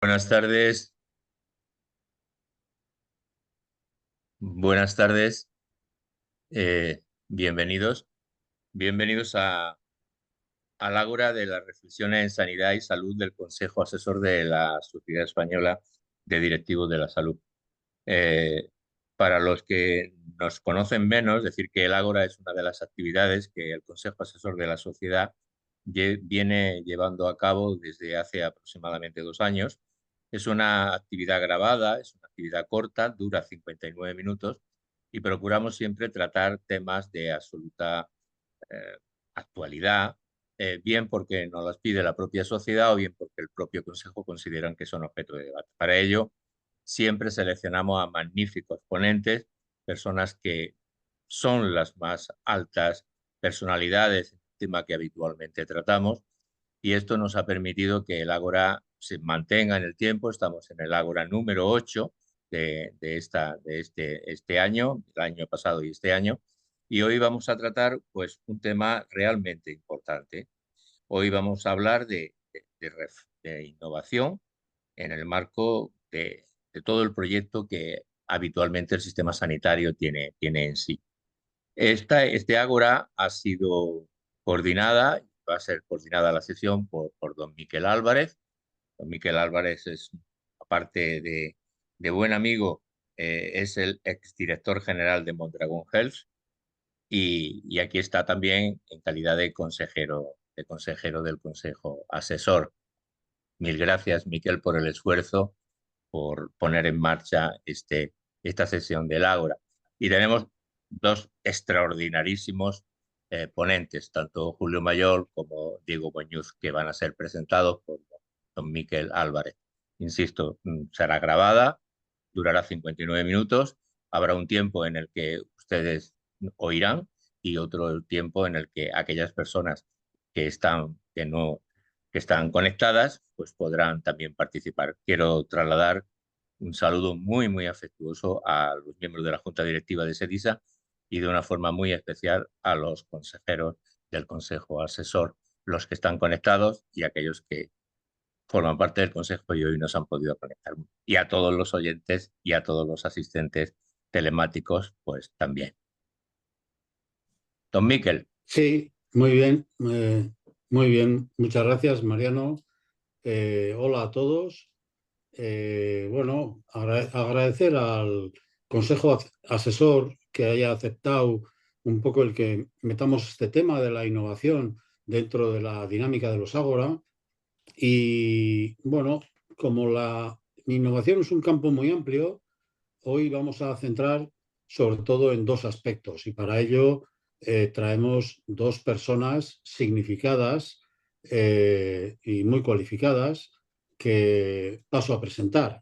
Buenas tardes, buenas tardes, bienvenidos, bienvenidos al Ágora de las Reflexiones en Sanidad y Salud del Consejo Asesor de la Sociedad Española de Directivos de la Salud. Eh, para los que nos conocen menos, decir que el Ágora es una de las actividades que el Consejo Asesor de la Sociedad viene llevando a cabo desde hace aproximadamente 2 años. Es una actividad grabada, es una actividad corta, dura 59 minutos y procuramos siempre tratar temas de absoluta eh, actualidad, bien porque nos las pide la propia sociedad o bien porque el propio Consejo consideran que son objeto de debate. Para ello, siempre seleccionamos a magníficos ponentes, personas que son las más altas personalidades en el tema que habitualmente tratamos, y esto nos ha permitido que el Ágora se mantenga en el tiempo. Estamos en el Ágora número 8 este año, el año pasado y este año, y hoy vamos a tratar pues, un tema realmente importante. Hoy vamos a hablar de innovación en el marco de todo el proyecto que habitualmente el sistema sanitario tiene en sí. Este Ágora ha sido coordinada, va a ser coordinada la sesión por don Miquel Álvarez. Don Miquel Álvarez es, aparte de buen amigo, es el exdirector general de Mondragón Health y aquí está también en calidad de consejero del Consejo Asesor. Mil gracias, Miquel, por el esfuerzo, por poner en marcha esta sesión del Ágora. Y tenemos dos extraordinarísimos ponentes, tanto Julio Mayor como Diego Boñuz, que van a ser presentados por don Miquel Álvarez. Insisto, será grabada, durará 59 minutos, habrá un tiempo en el que ustedes oirán y otro tiempo en el que aquellas personas que no, que están conectadas, pues podrán también participar. Quiero trasladar un saludo muy, muy afectuoso a los miembros de la Junta Directiva de SEDISA y de una forma muy especial a los consejeros del Consejo Asesor, los que están conectados y aquellos que forman parte del Consejo y hoy nos han podido conectar. Y a todos los oyentes y a todos los asistentes telemáticos, pues también. Don Miquel, Sí, muy bien, muy bien. Muchas gracias, Mariano. Hola a todos. Bueno, agradecer al Consejo Asesor que haya aceptado un poco el que metamos este tema de la innovación dentro de la dinámica de los Ágora. Y bueno, como la innovación es un campo muy amplio, hoy vamos a centrar sobre todo en dos aspectos y para ello traemos dos personas significadas y muy cualificadas que paso a presentar.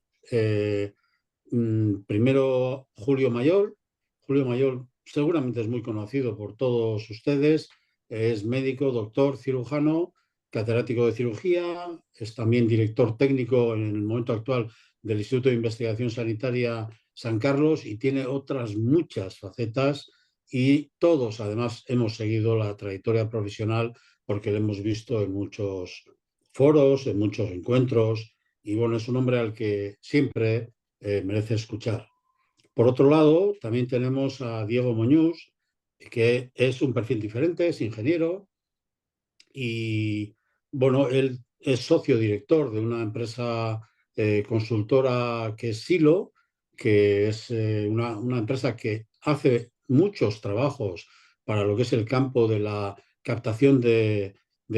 Primero, Julio Mayor. Julio Mayor seguramente es muy conocido por todos ustedes. Es médico, doctor, cirujano, catedrático de cirugía, es también director técnico en el momento actual del Instituto de Investigación Sanitaria San Carlos y tiene otras muchas facetas y todos además hemos seguido la trayectoria profesional porque lo hemos visto en muchos foros, en muchos encuentros y bueno, es un hombre al que siempre merece escuchar. Por otro lado, también tenemos a Diego Muñoz, que es un perfil diferente, es ingeniero y bueno, él es socio director de una empresa consultora que es Silo, que es una empresa que hace muchos trabajos para lo que es el campo de la captación de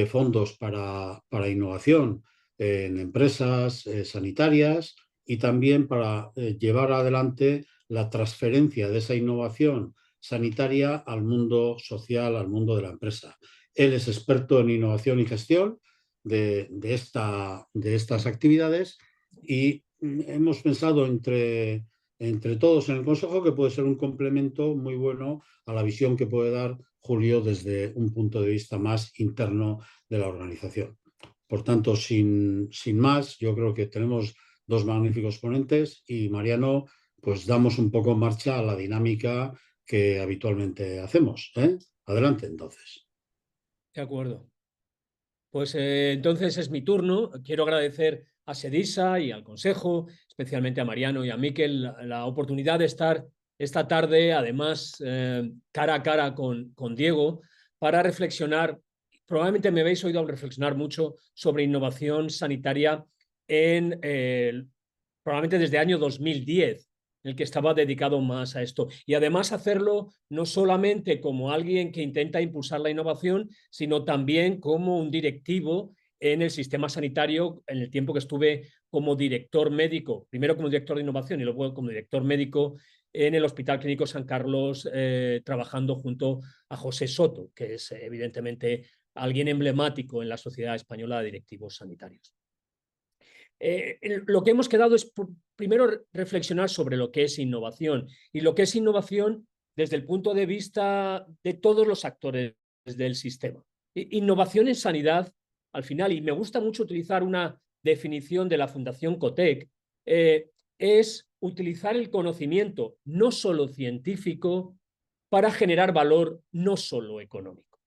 fondos para innovación en empresas sanitarias y también para llevar adelante la transferencia de esa innovación sanitaria al mundo social, al mundo de la empresa. Él es experto en innovación y gestión de estas actividades y hemos pensado entre todos en el Consejo que puede ser un complemento muy bueno a la visión que puede dar Julio desde un punto de vista más interno de la organización. Por tanto, sin más, yo creo que tenemos dos magníficos ponentes y Mariano, pues damos un poco marcha a la dinámica que habitualmente hacemos, ¿eh? Adelante, entonces. De acuerdo. Pues entonces es mi turno. Quiero agradecer a SEDISA y al Consejo, especialmente a Mariano y a Miquel, la oportunidad de estar esta tarde, además, cara a cara con Diego, para reflexionar. Probablemente me habéis oído reflexionar mucho sobre innovación sanitaria probablemente desde el año 2010, en el que estaba dedicado más a esto. Y además hacerlo no solamente como alguien que intenta impulsar la innovación, sino también como un directivo en el sistema sanitario en el tiempo que estuve como director médico, primero como director de innovación y luego como director médico en el Hospital Clínico San Carlos, trabajando junto a José Soto, que es evidentemente alguien emblemático en la Sociedad Española de Directivos Sanitarios. Lo que hemos quedado es primero reflexionar sobre lo que es innovación y lo que es innovación desde el punto de vista de todos los actores del sistema. Innovación en sanidad, al final, y me gusta mucho utilizar una definición de la Fundación Cotec, es utilizar el conocimiento no solo científico para generar valor no solo económico.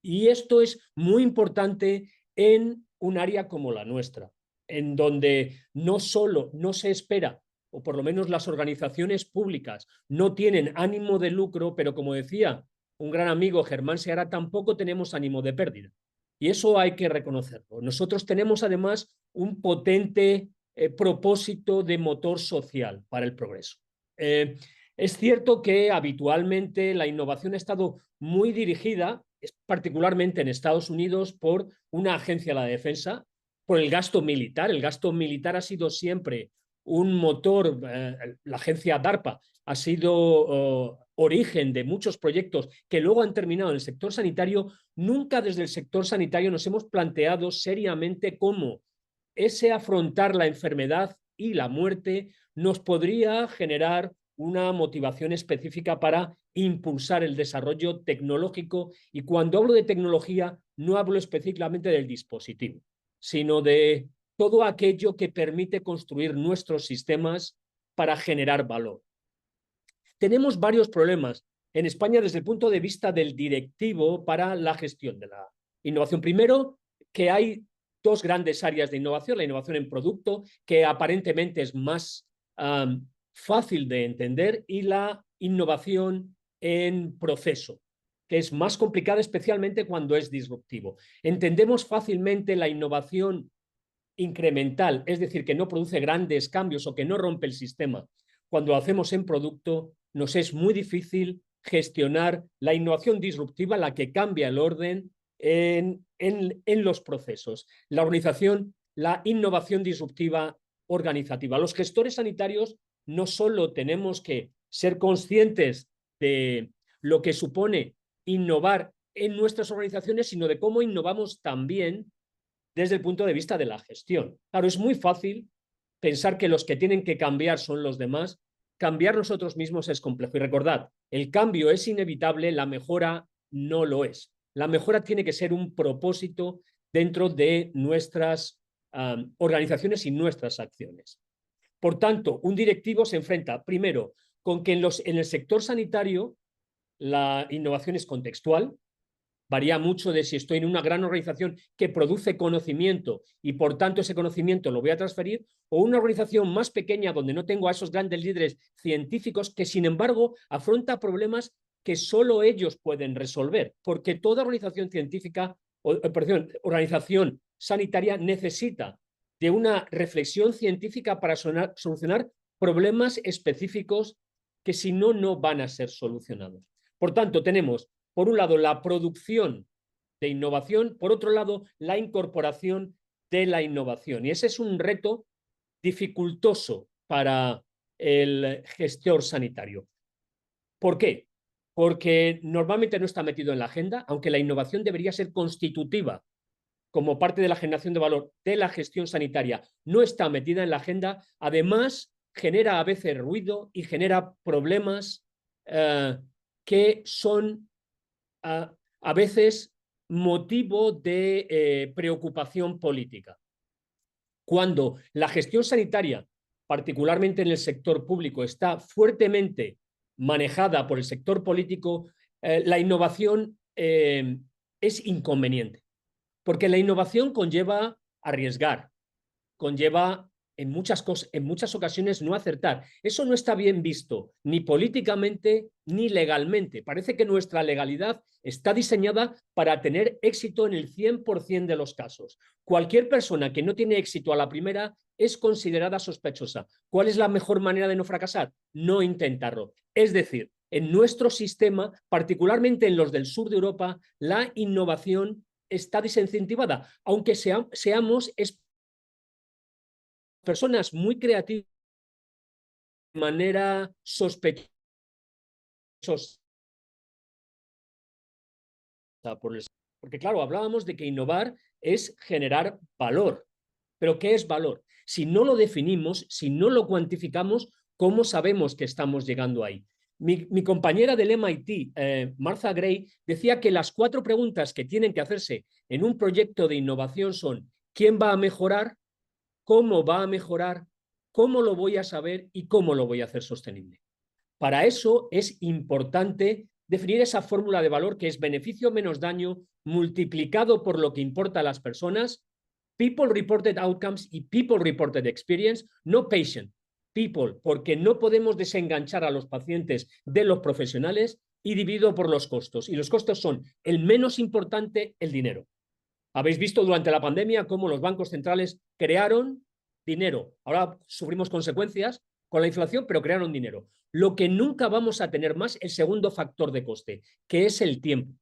Y esto es muy importante en un área como la nuestra, en donde no solo no se espera, o por lo menos las organizaciones públicas no tienen ánimo de lucro, pero como decía un gran amigo, Germán Seara, tampoco tenemos ánimo de pérdida. Y eso hay que reconocerlo. Nosotros tenemos además un potente propósito de motor social para el progreso. Es cierto que habitualmente la innovación ha estado muy dirigida, particularmente en Estados Unidos, por una agencia de la defensa, por el gasto militar. El gasto militar ha sido siempre un motor, la agencia DARPA ha sido origen de muchos proyectos que luego han terminado en el sector sanitario. Nunca desde el sector sanitario nos hemos planteado seriamente cómo ese afrontar la enfermedad y la muerte nos podría generar una motivación específica para impulsar el desarrollo tecnológico. Y cuando hablo de tecnología, no hablo específicamente del dispositivo, sino de todo aquello que permite construir nuestros sistemas para generar valor. Tenemos varios problemas en España desde el punto de vista del directivo para la gestión de la innovación. Primero, que hay dos grandes áreas de innovación: la innovación en producto, que aparentemente es más fácil de entender, y la innovación en proceso, que es más complicada, especialmente cuando es disruptivo. Entendemos fácilmente la innovación incremental, es decir, que no produce grandes cambios o que no rompe el sistema. Cuando lo hacemos en producto, nos es muy difícil gestionar la innovación disruptiva, la que cambia el orden en los procesos. La organización, la innovación disruptiva organizativa. Los gestores sanitarios no solo tenemos que ser conscientes de lo que supone innovar en nuestras organizaciones, sino de cómo innovamos también desde el punto de vista de la gestión. Claro, es muy fácil pensar que los que tienen que cambiar son los demás. Cambiar nosotros mismos es complejo. Y recordad, el cambio es inevitable, la mejora no lo es. La mejora tiene que ser un propósito dentro de nuestras organizaciones y nuestras acciones. Por tanto, un directivo se enfrenta primero con que en el sector sanitario la innovación es contextual. Varía mucho de si estoy en una gran organización que produce conocimiento y por tanto ese conocimiento lo voy a transferir, o una organización más pequeña donde no tengo a esos grandes líderes científicos que sin embargo afronta problemas que solo ellos pueden resolver, porque toda organización científica, organización sanitaria necesita de una reflexión científica para solucionar problemas específicos que si no, no van a ser solucionados. Por tanto, tenemos por un lado la producción de innovación, por otro lado la incorporación de la innovación. Y ese es un reto dificultoso para el gestor sanitario. ¿Por qué? Porque normalmente no está metido en la agenda, aunque la innovación debería ser constitutiva como parte de la generación de valor de la gestión sanitaria, no está metida en la agenda. Además, genera a veces ruido y genera problemas que son a veces motivo de preocupación política. Cuando la gestión sanitaria, particularmente en el sector público, está fuertemente manejada por el sector político, la innovación es inconveniente, porque la innovación conlleva arriesgar, conlleva en muchas ocasiones no acertar. Eso no está bien visto ni políticamente ni legalmente. Parece que nuestra legalidad está diseñada para tener éxito en el 100% de los casos. Cualquier persona que no tiene éxito a la primera es considerada sospechosa. ¿Cuál es la mejor manera de no fracasar? No intentarlo. Es decir, en nuestro sistema, particularmente en los del sur de Europa, la innovación está desincentivada, aunque seamos personas muy creativas de manera sospechosa. Porque claro, hablábamos de que innovar es generar valor. ¿Pero qué es valor? Si no lo definimos, si no lo cuantificamos, ¿cómo sabemos que estamos llegando ahí? Mi compañera del MIT, Martha Gray, decía que las 4 preguntas que tienen que hacerse en un proyecto de innovación son: ¿quién va a mejorar? ¿Cómo va a mejorar? ¿Cómo lo voy a saber? ¿Y cómo lo voy a hacer sostenible? Para eso es importante definir esa fórmula de valor que es beneficio menos daño multiplicado por lo que importa a las personas, people reported outcomes y people reported experience, no patient, people, porque no podemos desenganchar a los pacientes de los profesionales, y dividido por los costos. Y los costos son el menos importante, el dinero. Habéis visto durante la pandemia cómo los bancos centrales crearon dinero. Ahora sufrimos consecuencias con la inflación, pero crearon dinero. Lo que nunca vamos a tener más, el segundo factor de coste, que es el tiempo.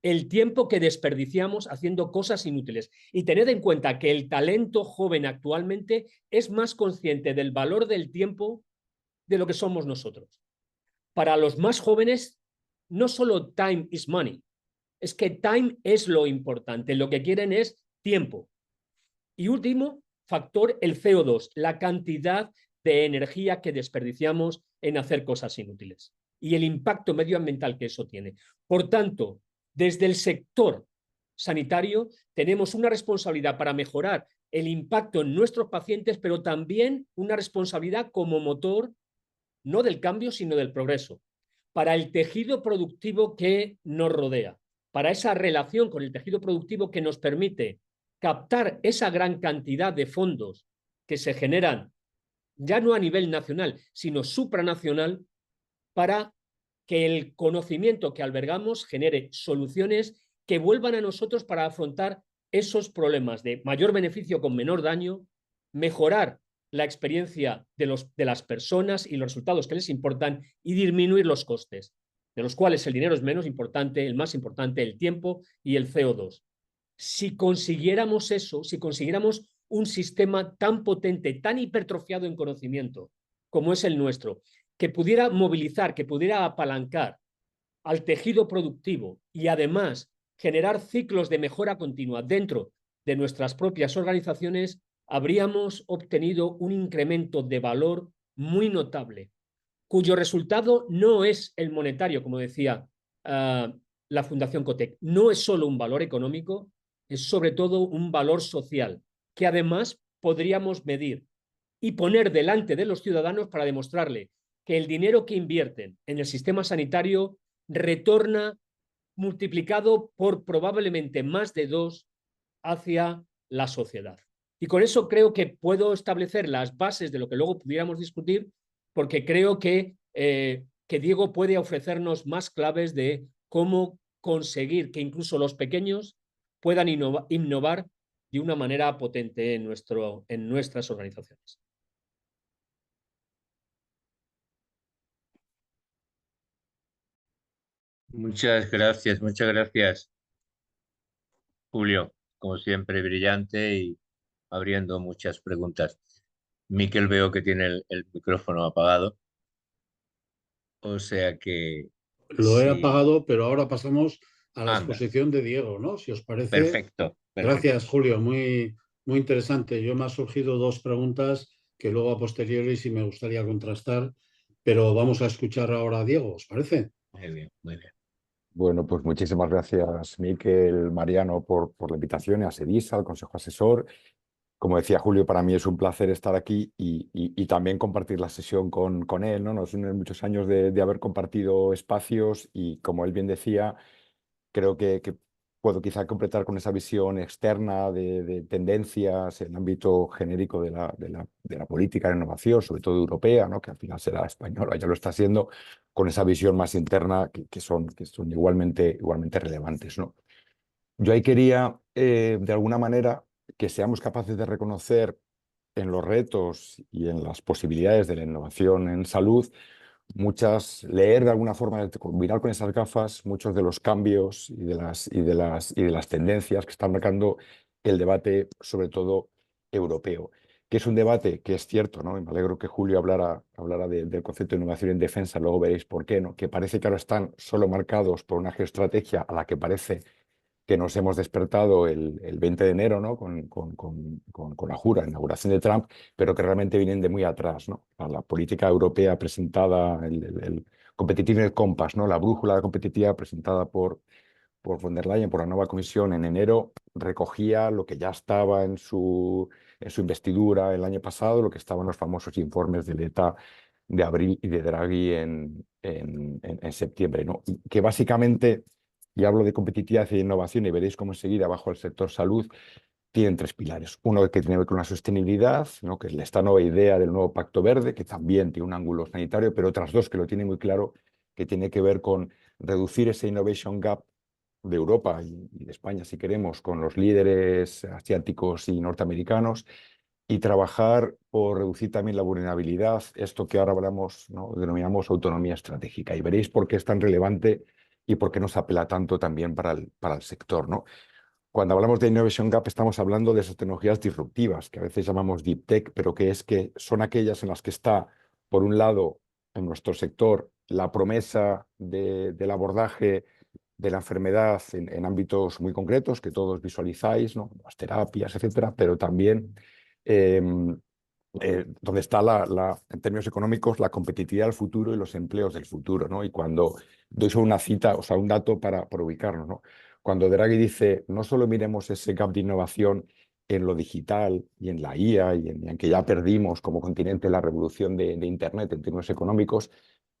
El tiempo que desperdiciamos haciendo cosas inútiles. Y tened en cuenta que el talento joven actualmente es más consciente del valor del tiempo de lo que somos nosotros. Para los más jóvenes, no solo time is money, es que time es lo importante. Lo que quieren es tiempo. Y último factor, el CO2, la cantidad de energía que desperdiciamos en hacer cosas inútiles y el impacto medioambiental que eso tiene. Por tanto, desde el sector sanitario tenemos una responsabilidad para mejorar el impacto en nuestros pacientes, pero también una responsabilidad como motor, no del cambio, sino del progreso, para el tejido productivo que nos rodea, para esa relación con el tejido productivo que nos permite captar esa gran cantidad de fondos que se generan ya no a nivel nacional, sino supranacional, para que el conocimiento que albergamos genere soluciones que vuelvan a nosotros para afrontar esos problemas de mayor beneficio con menor daño, mejorar la experiencia de las personas y los resultados que les importan, y disminuir los costes, de los cuales el dinero es menos importante, el más importante, el tiempo y el CO2. Si consiguiéramos eso, si consiguiéramos un sistema tan potente, tan hipertrofiado en conocimiento como es el nuestro, que pudiera movilizar, que pudiera apalancar al tejido productivo y además generar ciclos de mejora continua dentro de nuestras propias organizaciones, habríamos obtenido un incremento de valor muy notable, cuyo resultado no es el monetario, como decía la Fundación Cotec. No es solo un valor económico, es sobre todo un valor social, que además podríamos medir y poner delante de los ciudadanos para demostrarle que el dinero que invierten en el sistema sanitario retorna multiplicado por probablemente más de 2 hacia la sociedad. Y con eso creo que puedo establecer las bases de lo que luego pudiéramos discutir, porque creo que Diego puede ofrecernos más claves de cómo conseguir que incluso los pequeños puedan innovar de una manera potente en nuestras organizaciones. Muchas gracias, Julio. Como siempre, brillante y abriendo muchas preguntas. Miquel, veo que tiene el micrófono apagado, o sea que Lo he sí. apagado, pero ahora pasamos a la Anda, exposición de Diego, ¿no? Si os parece. perfecto, Gracias, perfecto. Julio. Muy, muy interesante. Yo me han surgido 2 preguntas que luego a posteriori sí me gustaría contrastar, pero vamos a escuchar ahora a Diego, ¿os parece? Muy bien, muy bien. Bueno, pues muchísimas gracias, Miquel, Mariano, por la invitación, y a SEDISA, al Consejo Asesor. Como decía Julio, para mí es un placer estar aquí y también compartir la sesión con él, ¿no? Nos unen muchos años de haber compartido espacios y, como él bien decía, creo que puedo quizá completar con esa visión externa de tendencias en el ámbito genérico de la política de innovación, sobre todo europea, ¿no? Que al final será española, ya lo está siendo, con esa visión más interna que son igualmente relevantes, ¿no? Yo ahí quería, de alguna manera, que seamos capaces de reconocer en los retos y en las posibilidades de la innovación en salud, leer de alguna forma, mirar con esas gafas muchos de los cambios y de las tendencias que están marcando el debate, sobre todo europeo, que es un debate que es cierto, ¿no? Y me alegro que Julio hablara del concepto de innovación en defensa, luego veréis por qué, ¿no? Que parece que ahora están solo marcados por una geoestrategia a la que parece que nos hemos despertado el 20 de enero, ¿no? con la jura, inauguración de Trump, pero que realmente vienen de muy atrás, ¿no? La política europea presentada, el Competitiveness Compass, ¿no? La brújula competitiva presentada por von der Leyen, por la nueva comisión en enero, recogía lo que ya estaba en su investidura el año pasado, lo que estaban los famosos informes de Letta de abril y de Draghi en septiembre, ¿no? Y que básicamente, y hablo de competitividad y de innovación, y veréis cómo enseguida bajo el sector salud, tienen tres pilares. Uno que tiene que ver con la sostenibilidad, ¿no? Que es esta nueva idea del nuevo Pacto Verde, que también tiene un ángulo sanitario, pero otras dos que lo tienen muy claro, que tiene que ver con reducir ese innovation gap de Europa y de España, si queremos, con los líderes asiáticos y norteamericanos, y trabajar por reducir también la vulnerabilidad, esto que ahora hablamos, ¿no? Denominamos autonomía estratégica. Y veréis por qué es tan relevante y por qué nos apela tanto también para el sector, ¿no? Cuando hablamos de Innovation Gap estamos hablando de esas tecnologías disruptivas, que a veces llamamos Deep Tech, pero que son aquellas en las que está, por un lado, en nuestro sector, la promesa del abordaje de la enfermedad en ámbitos muy concretos que todos visualizáis, ¿no? Las terapias, etcétera, pero también eh, donde está en términos económicos, la competitividad del futuro y los empleos del futuro, ¿no? Y cuando doy solo una cita, o sea, un dato para ubicarnos, ¿no? Cuando Draghi dice, no solo miremos ese gap de innovación en lo digital y en la IA y en que ya perdimos como continente la revolución de Internet en términos económicos,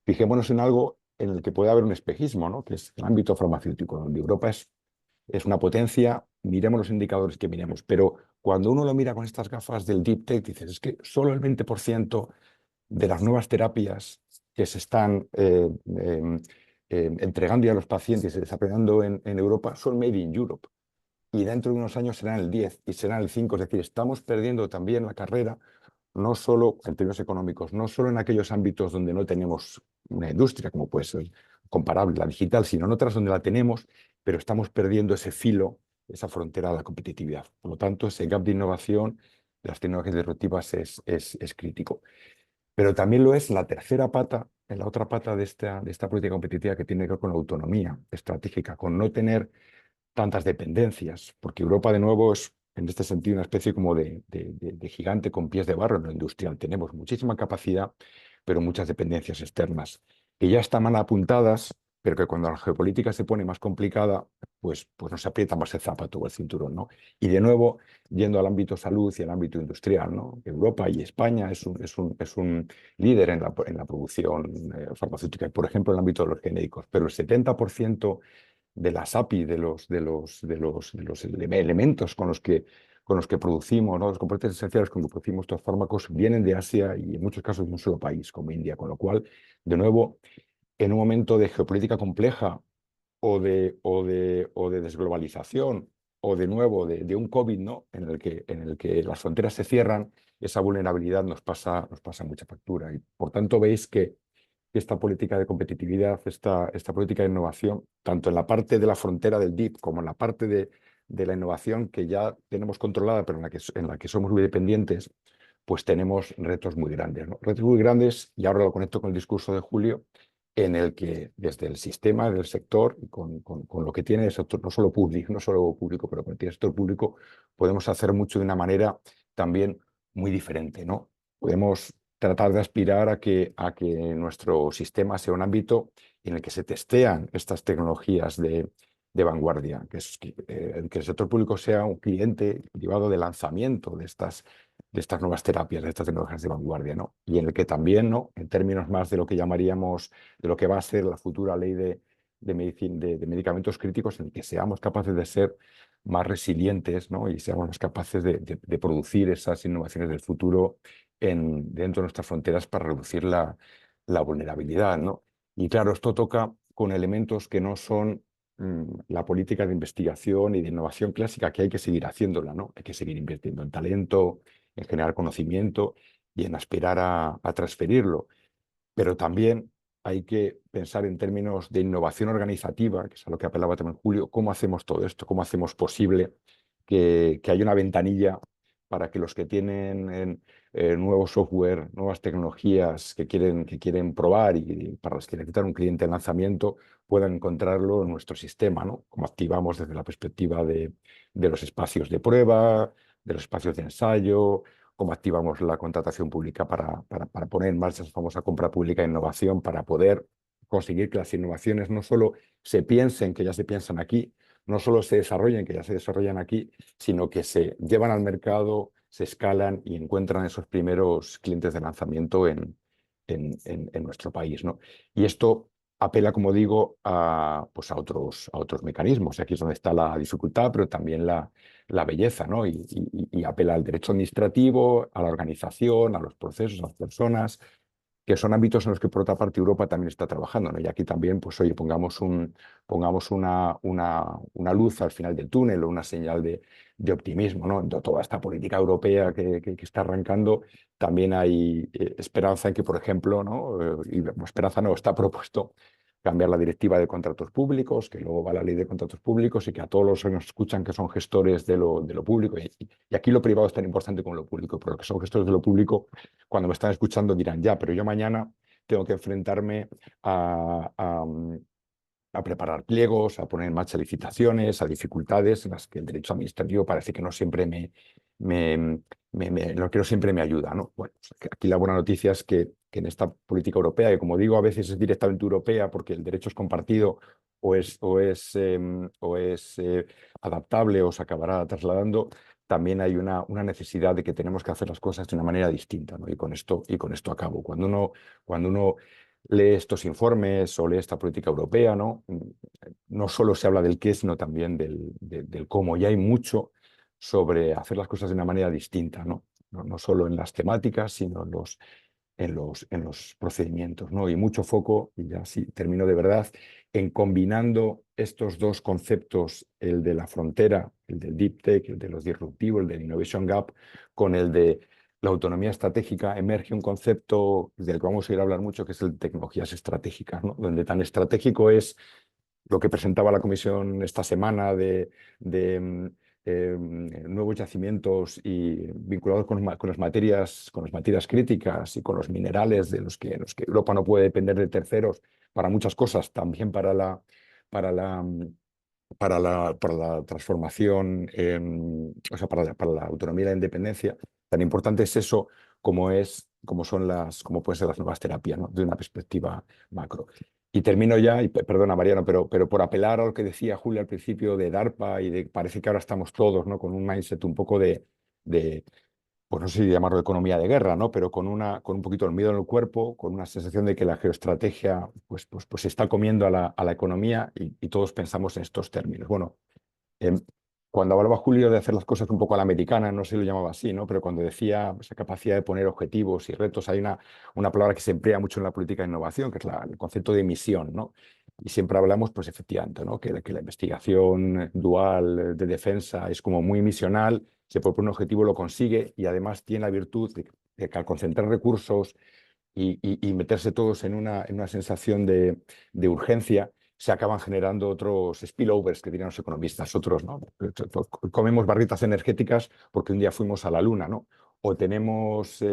fijémonos en algo en el que puede haber un espejismo, ¿no? Que es el ámbito farmacéutico, donde Europa es una potencia, miremos los indicadores que miremos, pero cuando uno lo mira con estas gafas del Deep Tech, dices, es que solo el 20% de las nuevas terapias que se están entregando ya a los pacientes y desarrollando en Europa son made in Europe. Y dentro de unos años serán el 10 y serán el 5. Es decir, estamos perdiendo también la carrera, no solo en términos económicos, no solo en aquellos ámbitos donde no tenemos una industria, como puede ser comparable, la digital, sino en otras donde la tenemos, pero estamos perdiendo ese filo, esa frontera de la competitividad. Por lo tanto, ese gap de innovación de las tecnologías disruptivas es crítico. Pero también lo es en la tercera pata, en la otra pata de esta política competitiva que tiene que ver con la autonomía estratégica, con no tener tantas dependencias, porque Europa de nuevo es en este sentido una especie como de gigante con pies de barro en lo industrial. Tenemos muchísima capacidad, pero muchas dependencias externas, que ya están mal apuntadas, pero que cuando la geopolítica se pone más complicada, pues nos aprieta más el zapato o el cinturón, ¿no? Y de nuevo, yendo al ámbito salud y al ámbito industrial, ¿no? Europa y España es un líder en la producción farmacéutica, por ejemplo, en el ámbito de los genéricos, pero el 70% de las API, de los elementos con los que producimos, ¿no? Los componentes esenciales con los que producimos estos fármacos vienen de Asia y en muchos casos de un solo país, como India, con lo cual, de nuevo, en un momento de geopolítica compleja o de desglobalización o de nuevo de un COVID, ¿no? en el que las fronteras se cierran, esa vulnerabilidad nos pasa mucha factura. Y por tanto veis que esta política de competitividad, esta política de innovación, tanto en la parte de la frontera del DIP como en la parte de la innovación que ya tenemos controlada, pero en la que somos muy dependientes, pues tenemos retos muy grandes, ¿no? Retos muy grandes, y ahora lo conecto con el discurso de Julio, en el que desde el sistema, del sector, y con lo que tiene el sector, no solo público, pero con el sector público, podemos hacer mucho de una manera también muy diferente, ¿no? Podemos tratar de aspirar a que nuestro sistema sea un ámbito en el que se testean estas tecnologías de vanguardia, que el sector público sea un cliente privado de lanzamiento de estas nuevas terapias, de estas tecnologías de vanguardia, ¿no? Y en el que también, ¿no? En términos más de lo que llamaríamos, de lo que va a ser la futura ley de medicamentos críticos en el que seamos capaces de ser más resilientes, ¿no? Y seamos más capaces de producir esas innovaciones del futuro dentro de nuestras fronteras para reducir la vulnerabilidad, ¿no? Y claro, esto toca con elementos que no son la política de investigación y de innovación clásica, que hay que seguir haciéndola, ¿no? Hay que seguir invirtiendo en talento, en generar conocimiento y en aspirar a transferirlo. Pero también hay que pensar en términos de innovación organizativa, que es a lo que apelaba también Julio, cómo hacemos todo esto, cómo hacemos posible que haya una ventanilla para que los que tienen nuevo software, nuevas tecnologías que quieren probar y para las que necesitan un cliente de lanzamiento, puedan encontrarlo en nuestro sistema, ¿no? Como activamos desde la perspectiva de los espacios de prueba, de los espacios de ensayo, cómo activamos la contratación pública para poner en marcha esa famosa compra pública de innovación, para poder conseguir que las innovaciones no solo se piensen, que ya se piensan aquí, no solo se desarrollen, que ya se desarrollan aquí, sino que se llevan al mercado, se escalan y encuentran esos primeros clientes de lanzamiento en nuestro país, ¿no? Y esto apela, como digo, pues a otros mecanismos. Aquí es donde está la dificultad, pero también la belleza, ¿no? Y apela al derecho administrativo, a la organización, a los procesos, a las personas, que son ámbitos en los que por otra parte Europa también está trabajando, ¿no? Y aquí también, pues oye, pongamos una luz al final del túnel o una señal de optimismo, ¿no? En toda esta política europea que está arrancando, también hay esperanza en que, por ejemplo, ¿no? Y esperanza no, está propuesto cambiar la directiva de contratos públicos, que luego va la ley de contratos públicos y que a todos los que nos escuchan que son gestores de lo público, y aquí lo privado es tan importante como lo público, pero los que son gestores de lo público, cuando me están escuchando dirán, ya, pero yo mañana tengo que enfrentarme a preparar pliegos, a poner en marcha licitaciones, a dificultades en las que el derecho administrativo parece que no siempre no que no siempre me ayuda, ¿no? Bueno, pues aquí la buena noticia es que en esta política europea, que como digo, a veces es directamente europea porque el derecho es compartido o es adaptable o se acabará trasladando, también hay una necesidad de que tenemos que hacer las cosas de una manera distinta, ¿no? Y con esto acabo. Cuando uno lee estos informes o lee esta política europea, ¿no? No solo se habla del qué, sino también del cómo. Y hay mucho sobre hacer las cosas de una manera distinta, ¿no? No solo en las temáticas, sino en los procedimientos, ¿no? Y mucho foco, y ya sí termino de verdad, en combinando estos dos conceptos, el de la frontera, el del deep tech, el de los disruptivos, el del innovation gap, con el de la autonomía estratégica, emerge un concepto del que vamos a ir a hablar mucho, que es el de tecnologías estratégicas, ¿no? Donde tan estratégico es lo que presentaba la Comisión esta semana de nuevos yacimientos y vinculados con las materias críticas y con los minerales de los que Europa no puede depender de terceros para muchas cosas, también para la transformación, o sea, para la autonomía y la independencia. Tan importante es eso como pueden ser las nuevas terapias, ¿no? De una perspectiva macro. Y termino ya, y perdona Mariano, pero por apelar a lo que decía Julia al principio de DARPA y parece que ahora estamos todos, ¿no? Con un mindset un poco pues no sé si llamarlo economía de guerra, ¿no? Pero con un poquito el miedo en el cuerpo, con una sensación de que la geoestrategia pues se está comiendo a la economía y todos pensamos en estos términos. Bueno, cuando hablaba Julio de hacer las cosas un poco a la americana, no sé si lo llamaba así, ¿no? Pero cuando decía esa capacidad de poner objetivos y retos, hay una palabra que se emplea mucho en la política de innovación, que es el concepto de misión, ¿no? Y siempre hablamos, pues efectivamente, ¿no? Que la investigación dual de defensa es como muy misional, se propone un objetivo, lo consigue y además tiene la virtud de que al concentrar recursos y meterse todos en una sensación de urgencia, se acaban generando otros spillovers que dirían los economistas, otros, ¿no? Comemos barritas energéticas porque un día fuimos a la luna, ¿no? O tenemos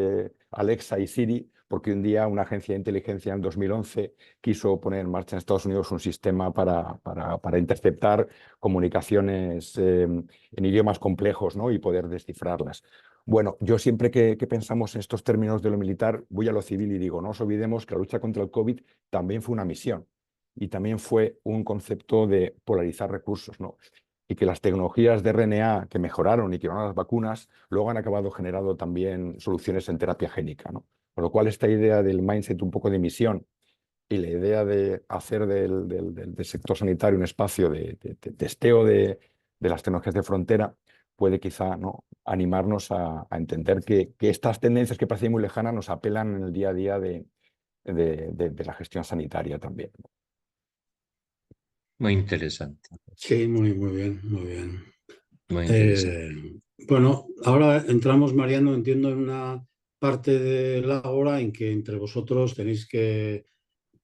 Alexa y Siri porque un día una agencia de inteligencia en 2011 quiso poner en marcha en Estados Unidos un sistema para interceptar comunicaciones en idiomas complejos, ¿no? Y poder descifrarlas. Bueno, yo siempre que pensamos en estos términos de lo militar, voy a lo civil y digo, no os olvidemos que la lucha contra el COVID también fue una misión y también fue un concepto de polarizar recursos, ¿no? Y que las tecnologías de RNA que mejoraron y que van a las vacunas, luego han acabado generando también soluciones en terapia génica, ¿no? Con lo cual, esta idea del mindset un poco de misión y la idea de hacer del sector sanitario un espacio de testeo de las tecnologías de frontera puede quizá, ¿no?, animarnos a entender que estas tendencias que parecen muy lejanas nos apelan en el día a día de la gestión sanitaria también. Muy interesante, Sí, muy bien, muy bien. muy interesante. Bueno, ahora entramos, Mariano, entiendo, en una parte de la hora en que entre vosotros tenéis que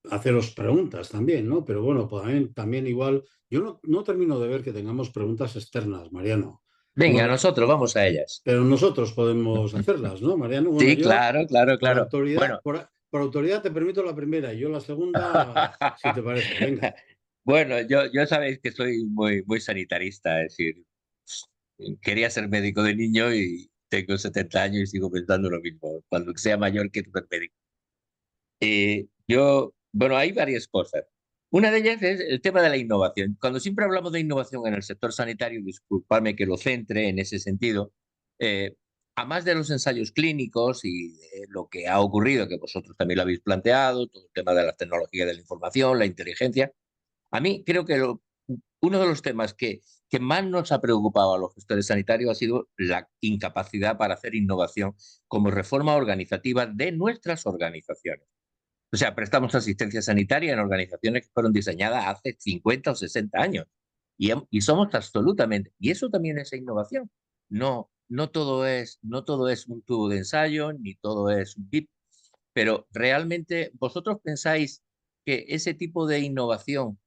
haceros preguntas también, ¿no? Pero bueno, pues también igual, yo no termino de ver que tengamos preguntas externas, Mariano. Venga, No, nosotros vamos a ellas. pero nosotros podemos hacerlas, ¿no, Mariano? Bueno, Sí, yo claro, claro, por claro. autoridad, Bueno. por autoridad te permito la primera y yo la segunda, si te parece. Venga. Bueno, yo sabéis que soy muy sanitarista, es decir, quería ser médico de niño y tengo 70 años y sigo pensando lo mismo. Cuando sea mayor quiero ser médico. Bueno, hay varias cosas. Una de ellas es el tema de la innovación. Cuando siempre hablamos de innovación en el sector sanitario, disculpadme que lo centre en ese sentido, eh, a más de los ensayos clínicos y lo que ha ocurrido, que vosotros también lo habéis planteado, todo el tema de las tecnologías de la información, la inteligencia, a mí creo que uno de los temas que más nos ha preocupado a los gestores sanitarios ha sido la incapacidad para hacer innovación como reforma organizativa de nuestras organizaciones. O sea, prestamos asistencia sanitaria en organizaciones que fueron diseñadas hace 50 o 60 años y somos absolutamente, y eso también es innovación. No todo es un tubo de ensayo, ni todo es un BIP, pero realmente vosotros pensáis que ese tipo de innovación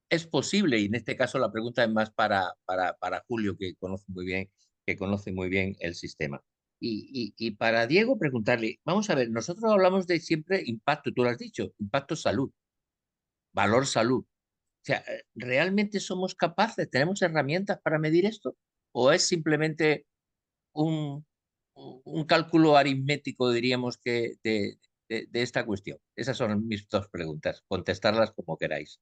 es posible, y en este caso la pregunta es más para Julio, que conoce muy bien el sistema. Y para Diego preguntarle, vamos a ver, nosotros hablamos de siempre impacto, tú lo has dicho, impacto salud, valor salud. O sea, ¿realmente somos capaces, tenemos herramientas para medir esto? ¿O es simplemente un, un cálculo aritmético, diríamos, de esta cuestión? Esas son mis dos preguntas, contestarlas como queráis.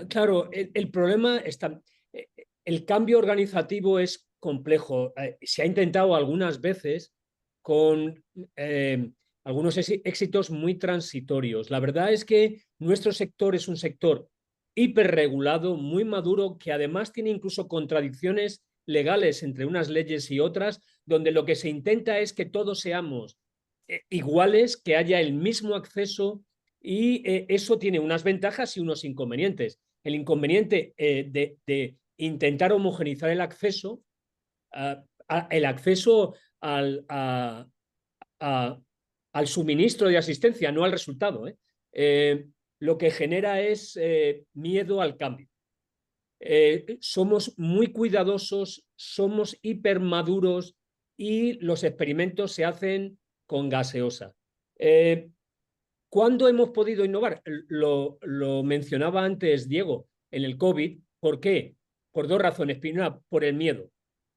Claro, el problema está. El cambio organizativo es complejo. Se ha intentado algunas veces con algunos éxitos muy transitorios. La verdad es que nuestro sector es un sector hiperregulado, muy maduro, que además tiene incluso contradicciones legales entre unas leyes y otras, donde lo que se intenta es que todos seamos iguales, que haya el mismo acceso y eso tiene unas ventajas y unos inconvenientes. El inconveniente de intentar homogeneizar el acceso, el acceso al suministro de asistencia, no al resultado, lo que genera es miedo al cambio. Somos muy cuidadosos, somos hipermaduros y los experimentos se hacen con gaseosa. ¿Cuándo hemos podido innovar? Lo mencionaba antes Diego, en el COVID. ¿Por qué? Por dos razones. Primera, por el miedo.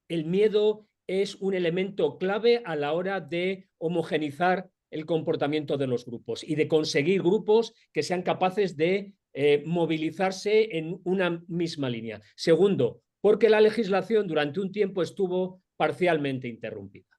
El miedo es un elemento clave a la hora de homogenizar el comportamiento de los grupos y de conseguir grupos que sean capaces de movilizarse en una misma línea. Segundo, porque la legislación durante un tiempo estuvo parcialmente interrumpida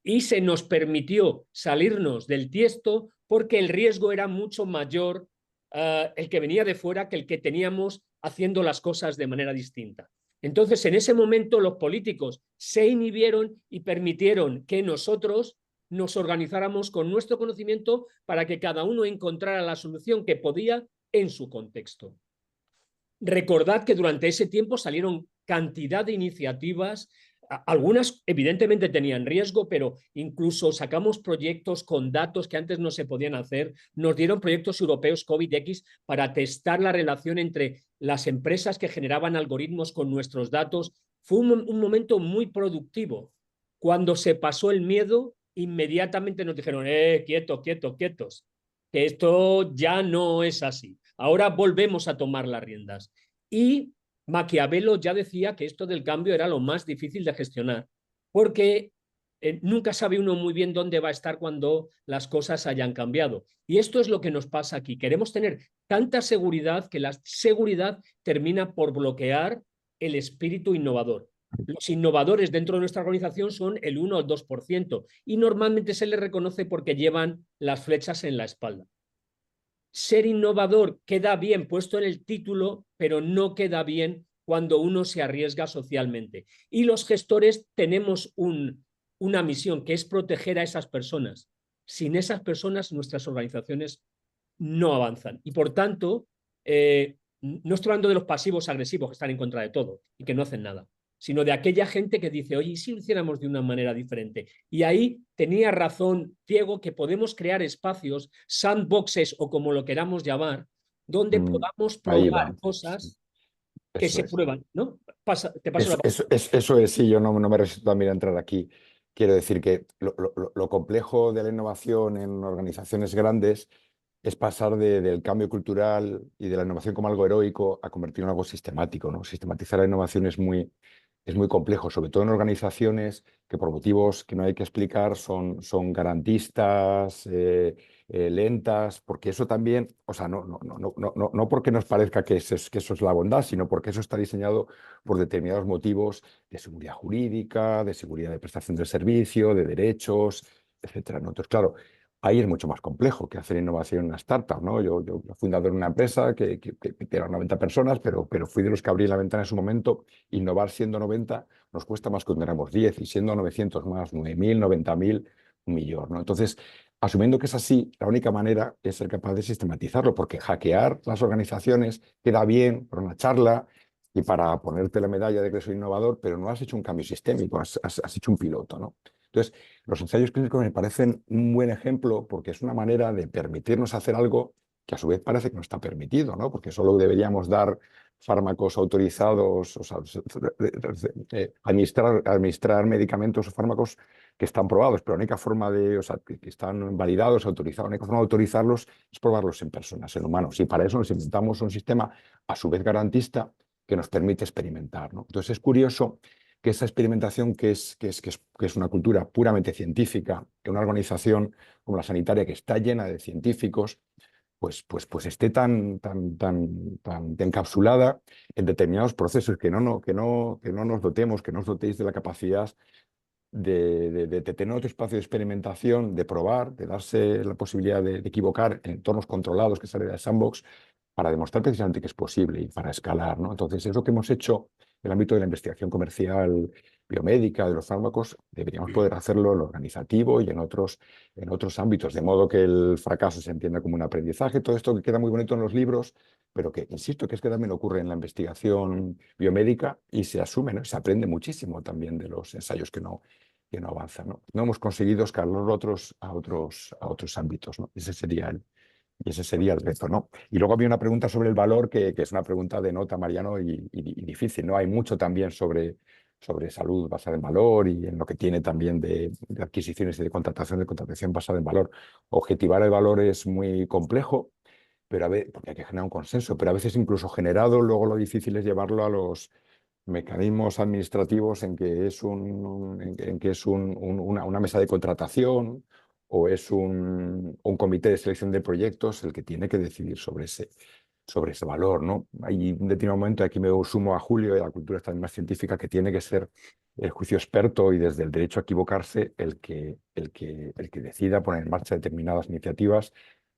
y se nos permitió salirnos del tiesto porque el riesgo era mucho mayor el que venía de fuera que el que teníamos haciendo las cosas de manera distinta. Entonces, en ese momento los políticos se inhibieron y permitieron que nosotros nos organizáramos con nuestro conocimiento para que cada uno encontrara la solución que podía en su contexto. Recordad que durante ese tiempo salieron cantidad de iniciativas, algunas evidentemente tenían riesgo, pero incluso sacamos proyectos con datos que antes no se podían hacer. Nos dieron proyectos europeos COVID-X para testar la relación entre las empresas que generaban algoritmos con nuestros datos. Fue un momento muy productivo. Cuando se pasó el miedo, inmediatamente nos dijeron, quietos, quietos, quietos, que esto ya no es así. Ahora volvemos a tomar las riendas. Y Maquiavelo ya decía que esto del cambio era lo más difícil de gestionar, porque nunca sabe uno muy bien dónde va a estar cuando las cosas hayan cambiado. Y esto es lo que nos pasa aquí. Queremos tener tanta seguridad que la seguridad termina por bloquear el espíritu innovador. Los innovadores dentro de nuestra organización son el 1 o el 2% y normalmente se les reconoce porque llevan las flechas en la espalda. ser innovador queda bien puesto en el título, pero no queda bien cuando uno se arriesga socialmente. Y los gestores tenemos una misión, que es proteger a esas personas. Sin esas personas, nuestras organizaciones no avanzan. Y por tanto, no estoy hablando de los pasivos agresivos que están en contra de todo y que no hacen nada, sino de aquella gente que dice, oye, ¿y si lo hiciéramos de una manera diferente? Y ahí tenía razón Diego, que podemos crear espacios, sandboxes o como lo queramos llamar, donde podamos Ahí probar va. cosas que Eso se es. prueban, ¿no? Te paso la palabra. Eso es, sí, yo no me resisto también a entrar aquí. Quiero decir que lo complejo de la innovación en organizaciones grandes es pasar del cambio cultural y de la innovación como algo heroico a convertirlo en algo sistemático, ¿no? Sistematizar la innovación es muy complejo, sobre todo en organizaciones que por motivos que no hay que explicar son garantistas, lentas, porque eso también, o sea, no porque nos parezca que eso es la bondad, sino porque eso está diseñado por determinados motivos de seguridad jurídica, de seguridad de prestación del servicio, de derechos, etcétera, ¿no? Entonces, claro, ahí es mucho más complejo que hacer innovación en una startup, ¿no? Yo fundador de una empresa que eran 90 personas, pero fui de los que abrí la ventana en su momento. Innovar siendo 90 nos cuesta más cuando éramos 10 y siendo 900 más, 9.000, 90.000, 1.000.000, ¿no? Entonces, asumiendo que es así, la única manera es ser capaz de sistematizarlo, porque hackear las organizaciones queda bien para una charla y para ponerte la medalla de que soy innovador, pero no has hecho un cambio sistémico, has hecho un piloto, ¿no? Entonces, los ensayos clínicos me parecen un buen ejemplo porque es una manera de permitirnos hacer algo que a su vez parece que no está permitido, ¿no? Porque solo deberíamos dar fármacos autorizados, o sea, administrar medicamentos o fármacos que están probados, pero la única forma o sea, que están validados, autorizados, la única forma de autorizarlos es probarlos en personas, en humanos. Y para eso nos inventamos un sistema a su vez garantista que nos permite experimentar, ¿no? Entonces es curioso que esa experimentación, que es una cultura puramente científica, que una organización como la sanitaria, que está llena de científicos, pues esté tan encapsulada en determinados procesos que no nos dotemos, que no os dotéis de la capacidad de tener otro espacio de experimentación, de probar, de darse la posibilidad de equivocar en entornos controlados, que es la área de sandbox, para demostrar precisamente que es posible y para escalar, ¿no? Entonces, es lo que hemos hecho en el ámbito de la investigación comercial biomédica, de los fármacos, deberíamos poder hacerlo en lo organizativo y en otros ámbitos, de modo que el fracaso se entienda como un aprendizaje. Todo esto que queda muy bonito en los libros, pero que, insisto, que es que también ocurre en la investigación biomédica y se asume, ¿no? Se aprende muchísimo también de los ensayos que no avanzan, ¿no? No hemos conseguido escalar a otros ámbitos, ¿no? Ese sería el reto, ¿no? Y luego había una pregunta sobre el valor, que es una pregunta de nota, Mariano, y difícil, ¿no? Hay mucho también sobre salud basada en valor y en lo que tiene también de adquisiciones y de contratación basada en valor. Objetivar el valor es muy complejo, pero porque hay que generar un consenso, pero a veces incluso generado, luego lo difícil es llevarlo a los mecanismos administrativos en que es una mesa de contratación o es un comité de selección de proyectos el que tiene que decidir sobre ese valor, ¿no? Hay un determinado momento, aquí me sumo a Julio, y la cultura está más científica, que tiene que ser el juicio experto y desde el derecho a equivocarse el que decida poner en marcha determinadas iniciativas,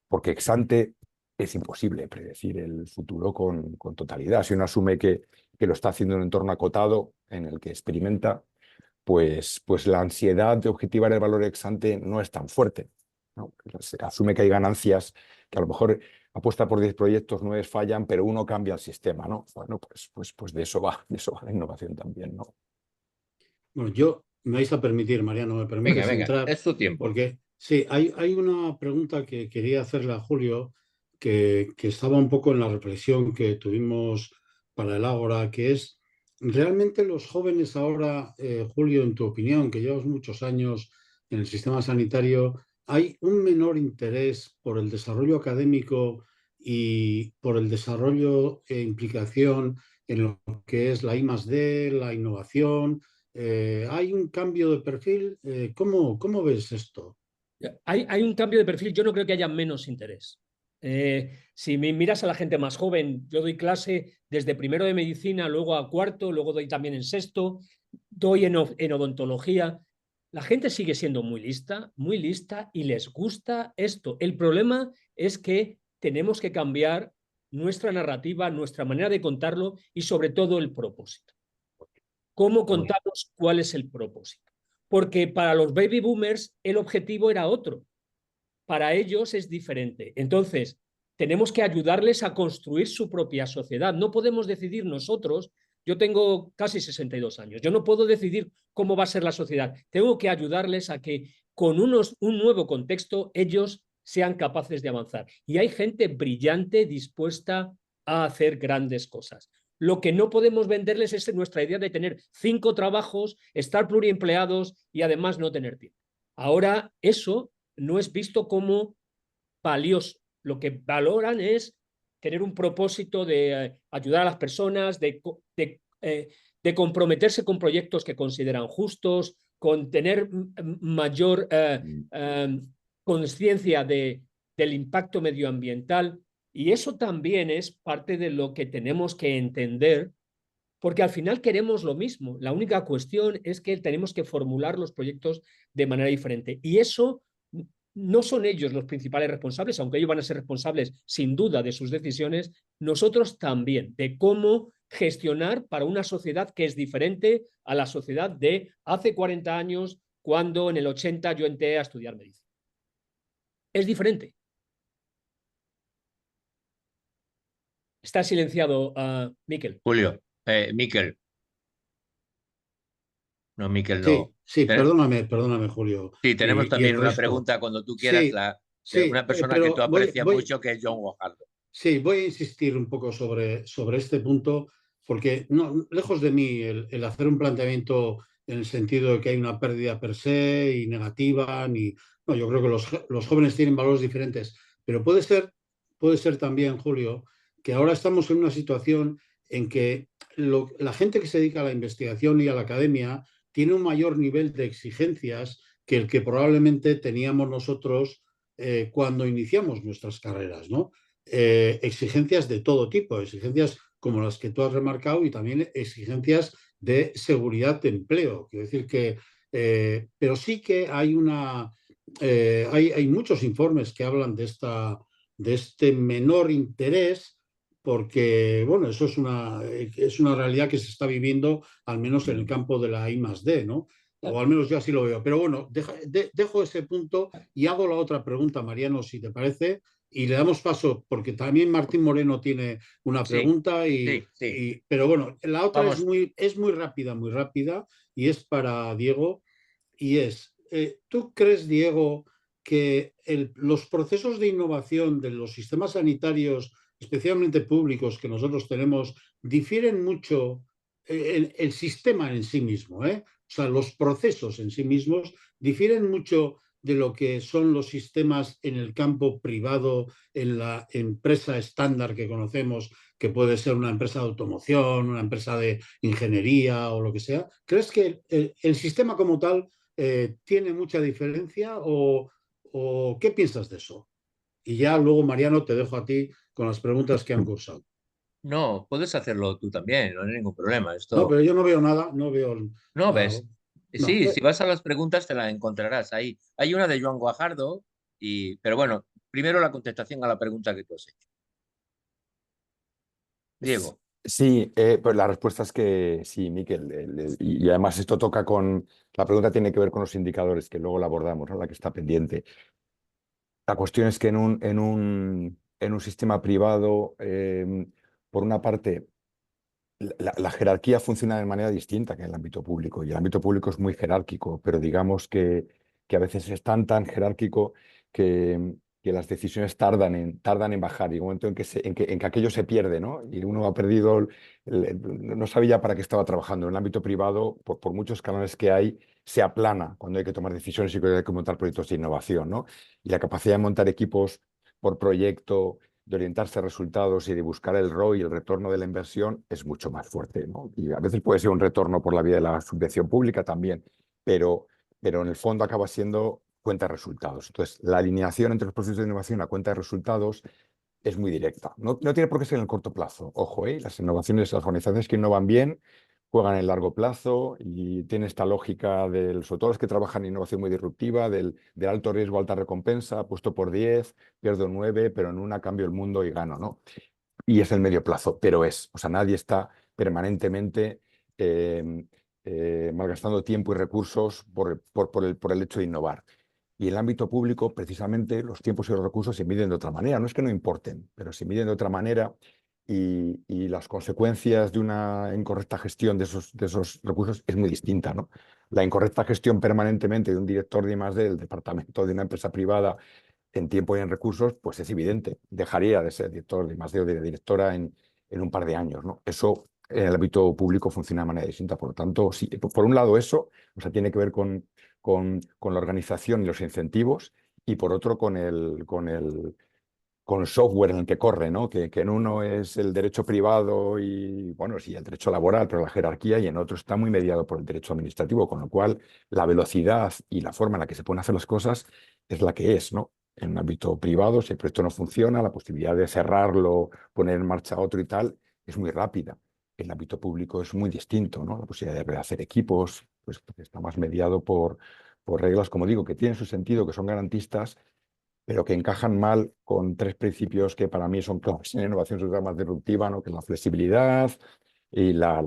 porque ex ante es imposible predecir el futuro con totalidad. Si uno asume que lo está haciendo en un entorno acotado en el que experimenta, pues la ansiedad de objetivar el valor ex ante no es tan fuerte, ¿no? Se asume que hay ganancias, que a lo mejor apuesta por 10 proyectos, 9 fallan, pero uno cambia el sistema, ¿no? Bueno, pues de eso va la innovación también, ¿no? Bueno, me vais a permitir, Mariano, me permites Venga, entrar, es tu tiempo. porque sí, hay una pregunta que quería hacerle a Julio, que estaba un poco en la reflexión que tuvimos para el Ágora, que es, ¿realmente los jóvenes ahora, Julio, en tu opinión, que llevas muchos años en el sistema sanitario, hay un menor interés por el desarrollo académico y por el desarrollo e implicación en lo que es la I+D, la innovación? ¿Hay un cambio de perfil? ¿Cómo ves esto? Hay un cambio de perfil, yo no creo que haya menos interés. Si miras a la gente más joven, yo doy clase desde primero de medicina, luego a cuarto, luego doy también en sexto, doy en odontología. La gente sigue siendo muy lista y les gusta esto. El problema es que tenemos que cambiar nuestra narrativa, nuestra manera de contarlo y sobre todo el propósito. ¿Cómo contamos cuál es el propósito? Porque para los baby boomers el objetivo era otro. Para ellos es diferente. Entonces, tenemos que ayudarles a construir su propia sociedad. No podemos decidir nosotros. Yo tengo casi 62 años. Yo no puedo decidir cómo va a ser la sociedad. Tengo que ayudarles a que con un nuevo contexto ellos sean capaces de avanzar. Y hay gente brillante dispuesta a hacer grandes cosas. Lo que no podemos venderles es nuestra idea de tener 5 trabajos, estar pluriempleados y además no tener tiempo. Ahora eso no es visto como valioso. Lo que valoran es tener un propósito de ayudar a las personas, de comprometerse con proyectos que consideran justos, con tener mayor conciencia del impacto medioambiental. Y eso también es parte de lo que tenemos que entender, porque al final queremos lo mismo. La única cuestión es que tenemos que formular los proyectos de manera diferente. Y eso no son ellos los principales responsables, aunque ellos van a ser responsables sin duda de sus decisiones, nosotros también, de cómo gestionar para una sociedad que es diferente a la sociedad de hace 40 años, cuando en el 80 yo entré a estudiar medicina. Es diferente. Está silenciado, Miquel. Julio, Miquel. No, Miquel, Sí, no. sí, perdóname, Julio. Sí, tenemos Y el también una resto. pregunta cuando tú quieras, Sí, sí, una persona que pero tú aprecias mucho, que es John Guajardo. Sí, voy a insistir un poco sobre este punto, porque no, lejos de mí el hacer un planteamiento en el sentido de que hay una pérdida per se y negativa, no, yo creo que los jóvenes tienen valores diferentes, pero puede ser también, Julio, que ahora estamos en una situación en que la gente que se dedica a la investigación y a la academia tiene un mayor nivel de exigencias que el que probablemente teníamos nosotros cuando iniciamos nuestras carreras, ¿no? Exigencias de todo tipo, exigencias como las que tú has remarcado y también exigencias de seguridad de empleo. Quiero decir que, pero sí que hay hay muchos informes que hablan de este menor interés, porque, bueno, eso es una realidad que se está viviendo, al menos en el campo de la I+D, ¿no? O al menos yo así lo veo. Pero bueno, dejo ese punto y hago la otra pregunta, Mariano, si te parece, y le damos paso, porque también Martín Moreno tiene una pregunta, pero bueno, la otra es muy rápida, y es para Diego, y es, ¿tú crees, Diego, que los procesos de innovación de los sistemas sanitarios, especialmente públicos que nosotros tenemos, difieren mucho en el sistema en sí mismo, ¿eh? O sea, los procesos en sí mismos difieren mucho de lo que son los sistemas en el campo privado, en la empresa estándar que conocemos, que puede ser una empresa de automoción, una empresa de ingeniería o lo que sea? ¿Crees que el sistema como tal tiene mucha diferencia o qué piensas de eso? Y ya luego, Mariano, te dejo a ti con las preguntas que han cursado. No, puedes hacerlo tú también, no hay ningún problema. No, Esto, pero yo no veo nada, no veo no nada. ves. No. Sí, si vas a las preguntas te la encontrarás ahí. Hay una de Joan Guajardo, pero bueno, primero la contestación a la pregunta que tú has hecho. Diego. Sí, pues la respuesta es que sí, Miquel. Y además esto toca con... La pregunta tiene que ver con los indicadores, que luego la abordamos, ¿no? La que está pendiente. La cuestión es que en un sistema privado, por una parte, la jerarquía funciona de manera distinta que en el ámbito público. Y el ámbito público es muy jerárquico, pero digamos que a veces es tan jerárquico que las decisiones tardan en bajar. Y hay un momento en que aquello se pierde, ¿no? Y uno ha perdido, no sabía para qué estaba trabajando. En el ámbito privado, por muchos canales que hay, se aplana cuando hay que tomar decisiones y cuando hay que montar proyectos de innovación, ¿no? Y la capacidad de montar equipos por proyecto, de orientarse a resultados y de buscar el ROI, el retorno de la inversión, es mucho más fuerte, ¿no? Y a veces puede ser un retorno por la vía de la subvención pública también, pero en el fondo acaba siendo cuenta de resultados. Entonces, la alineación entre los procesos de innovación y la cuenta de resultados es muy directa. No tiene por qué ser en el corto plazo. Ojo, las innovaciones, las organizaciones que innovan bien juegan en el largo plazo y tiene esta lógica sobre todo los que trabajan en innovación muy disruptiva, del alto riesgo, alta recompensa, apuesto por 10, pierdo 9, pero en una cambio el mundo y gano, ¿no? Y es el medio plazo, pero o sea, nadie está permanentemente malgastando tiempo y recursos por el hecho de innovar. Y en el ámbito público, precisamente, los tiempos y los recursos se miden de otra manera. No es que no importen, pero se miden de otra manera y las consecuencias de una incorrecta gestión de esos recursos es muy distinta, ¿no? La incorrecta gestión permanentemente de un director de I+D del departamento de una empresa privada en tiempo y en recursos, pues es evidente. Dejaría de ser director de I+D o de directora en un par de años, ¿no? Eso en el ámbito público funciona de manera distinta. Por lo tanto, sí, por un lado eso, o sea, tiene que ver con la organización y los incentivos, y por otro con el software en el que corre, ¿no? Que en uno es el derecho privado y, bueno, sí, el derecho laboral, pero la jerarquía, y en otro está muy mediado por el derecho administrativo, con lo cual la velocidad y la forma en la que se pueden hacer las cosas es la que es, ¿no? En un ámbito privado, si el proyecto no funciona, la posibilidad de cerrarlo, poner en marcha otro y tal, es muy rápida. En el ámbito público es muy distinto, ¿no? La posibilidad de rehacer equipos, pues está más mediado por reglas, como digo, que tienen su sentido, que son garantistas, pero que encajan mal con 3 principios que para mí son claves en innovación social más disruptiva, ¿no? Que es la flexibilidad y la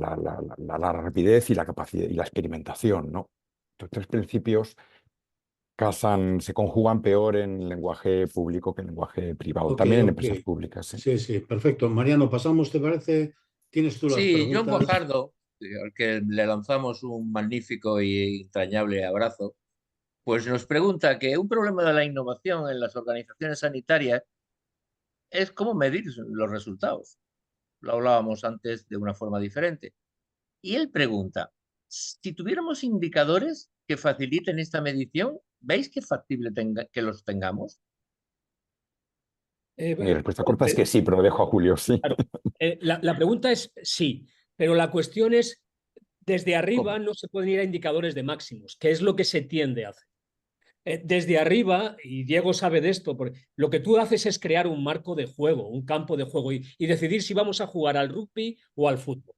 rapidez y la capacidad y la experimentación, ¿no? Estos 3 principios se conjugan peor en lenguaje público que en lenguaje privado, Ok, también en ok. empresas públicas. ¿Sí? Sí, sí, perfecto. Mariano, pasamos, ¿te parece? Tienes tú las Sí, John preguntas. Bojardo, al que le lanzamos un magnífico y entrañable abrazo, pues nos pregunta que un problema de la innovación en las organizaciones sanitarias es cómo medir los resultados. Lo hablábamos antes de una forma diferente. Y él pregunta, si tuviéramos indicadores que faciliten esta medición, ¿veis que es factible que los tengamos? Mi respuesta corta es que sí, pero lo dejo a Julio, sí. Claro, la pregunta es sí, pero la cuestión es, desde arriba ¿Cómo? no se pueden ir a indicadores de máximos, que es lo que se tiende a hacer. Desde arriba, y Diego sabe de esto, porque lo que tú haces es crear un marco de juego, un campo de juego, y decidir si vamos a jugar al rugby o al fútbol.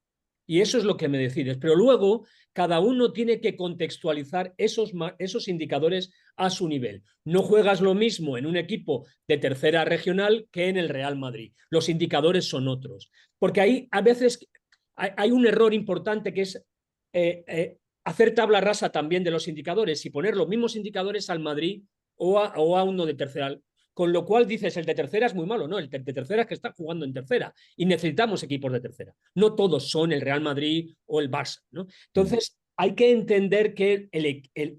Y eso es lo que me decides. Pero luego cada uno tiene que contextualizar esos indicadores a su nivel. No juegas lo mismo en un equipo de tercera regional que en el Real Madrid. Los indicadores son otros. Porque ahí a veces hay un error importante que es hacer tabla rasa también de los indicadores y poner los mismos indicadores al Madrid o a uno de tercera. Con lo cual dices, el de tercera es muy malo, ¿no? El de tercera es que está jugando en tercera y necesitamos equipos de tercera. No todos son el Real Madrid o el Barça, ¿no? Entonces, hay que entender que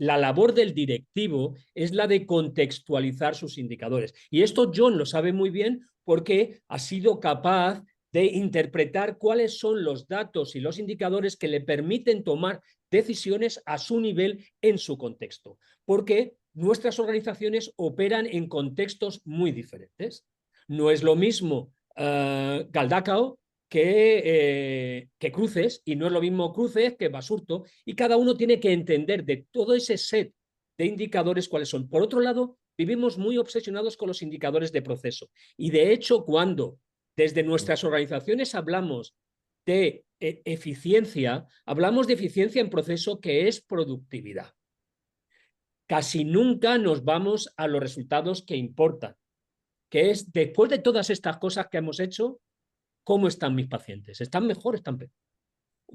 la labor del directivo es la de contextualizar sus indicadores. Y esto John lo sabe muy bien porque ha sido capaz de interpretar cuáles son los datos y los indicadores que le permiten tomar decisiones a su nivel en su contexto. Porque nuestras organizaciones operan en contextos muy diferentes. No es lo mismo Galdacao que Cruces, y no es lo mismo Cruces que Basurto, y cada uno tiene que entender de todo ese set de indicadores cuáles son. Por otro lado, vivimos muy obsesionados con los indicadores de proceso, y de hecho cuando desde nuestras organizaciones hablamos de eficiencia, hablamos de eficiencia en proceso, que es productividad. Casi nunca nos vamos a los resultados que importan, que es, después de todas estas cosas que hemos hecho, ¿cómo están mis pacientes? ¿Están mejor? ¿Están peor?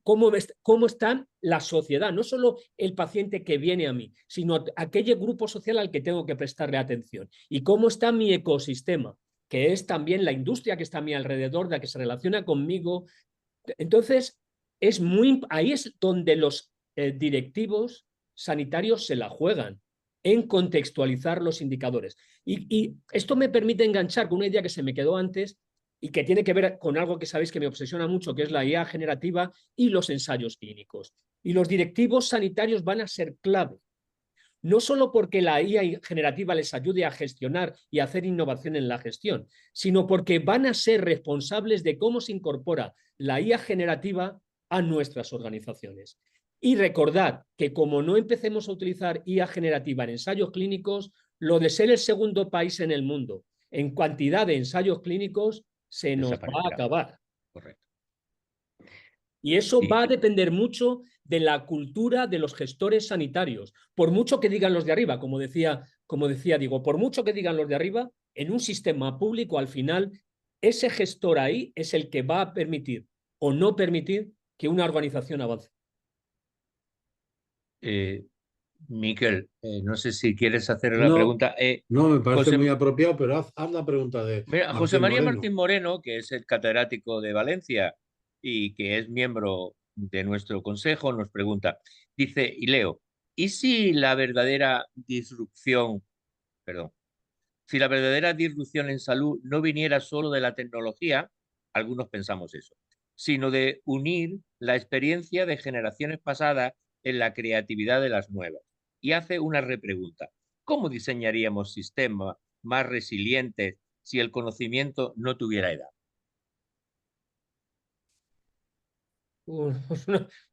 ¿Cómo está la sociedad? No solo el paciente que viene a mí, sino aquel grupo social al que tengo que prestarle atención. ¿Y cómo está mi ecosistema? Que es también la industria que está a mi alrededor, la que se relaciona conmigo. Entonces, ahí es donde los directivos sanitarios se la juegan, en contextualizar los indicadores. Y esto me permite enganchar con una idea que se me quedó antes y que tiene que ver con algo que sabéis que me obsesiona mucho, que es la IA generativa y los ensayos clínicos. Y los directivos sanitarios van a ser clave, no solo porque la IA generativa les ayude a gestionar y a hacer innovación en la gestión, sino porque van a ser responsables de cómo se incorpora la IA generativa a nuestras organizaciones. Y recordad que como no empecemos a utilizar IA generativa en ensayos clínicos, lo de ser el segundo país en el mundo en cantidad de ensayos clínicos se nos va a acabar. Correcto. Y eso Sí. va a depender mucho de la cultura de los gestores sanitarios. Por mucho que digan los de arriba, como decía Diego, por mucho que digan los de arriba, en un sistema público, al final, ese gestor ahí es el que va a permitir o no permitir que una organización avance. Miquel, no sé si quieres hacer la No, pregunta. no me parece José, muy apropiado, pero haz la pregunta de mira, José Martín María Moreno. Martín Moreno, que es el catedrático de Valencia y que es miembro de nuestro consejo, nos pregunta, dice, y leo, ¿y si la verdadera disrupción, perdón, si la verdadera disrupción en salud no viniera solo de la tecnología, algunos pensamos eso, sino de unir la experiencia de generaciones pasadas en la creatividad de las nuevas? Y hace una repregunta. ¿Cómo diseñaríamos sistemas más resilientes si el conocimiento no tuviera edad?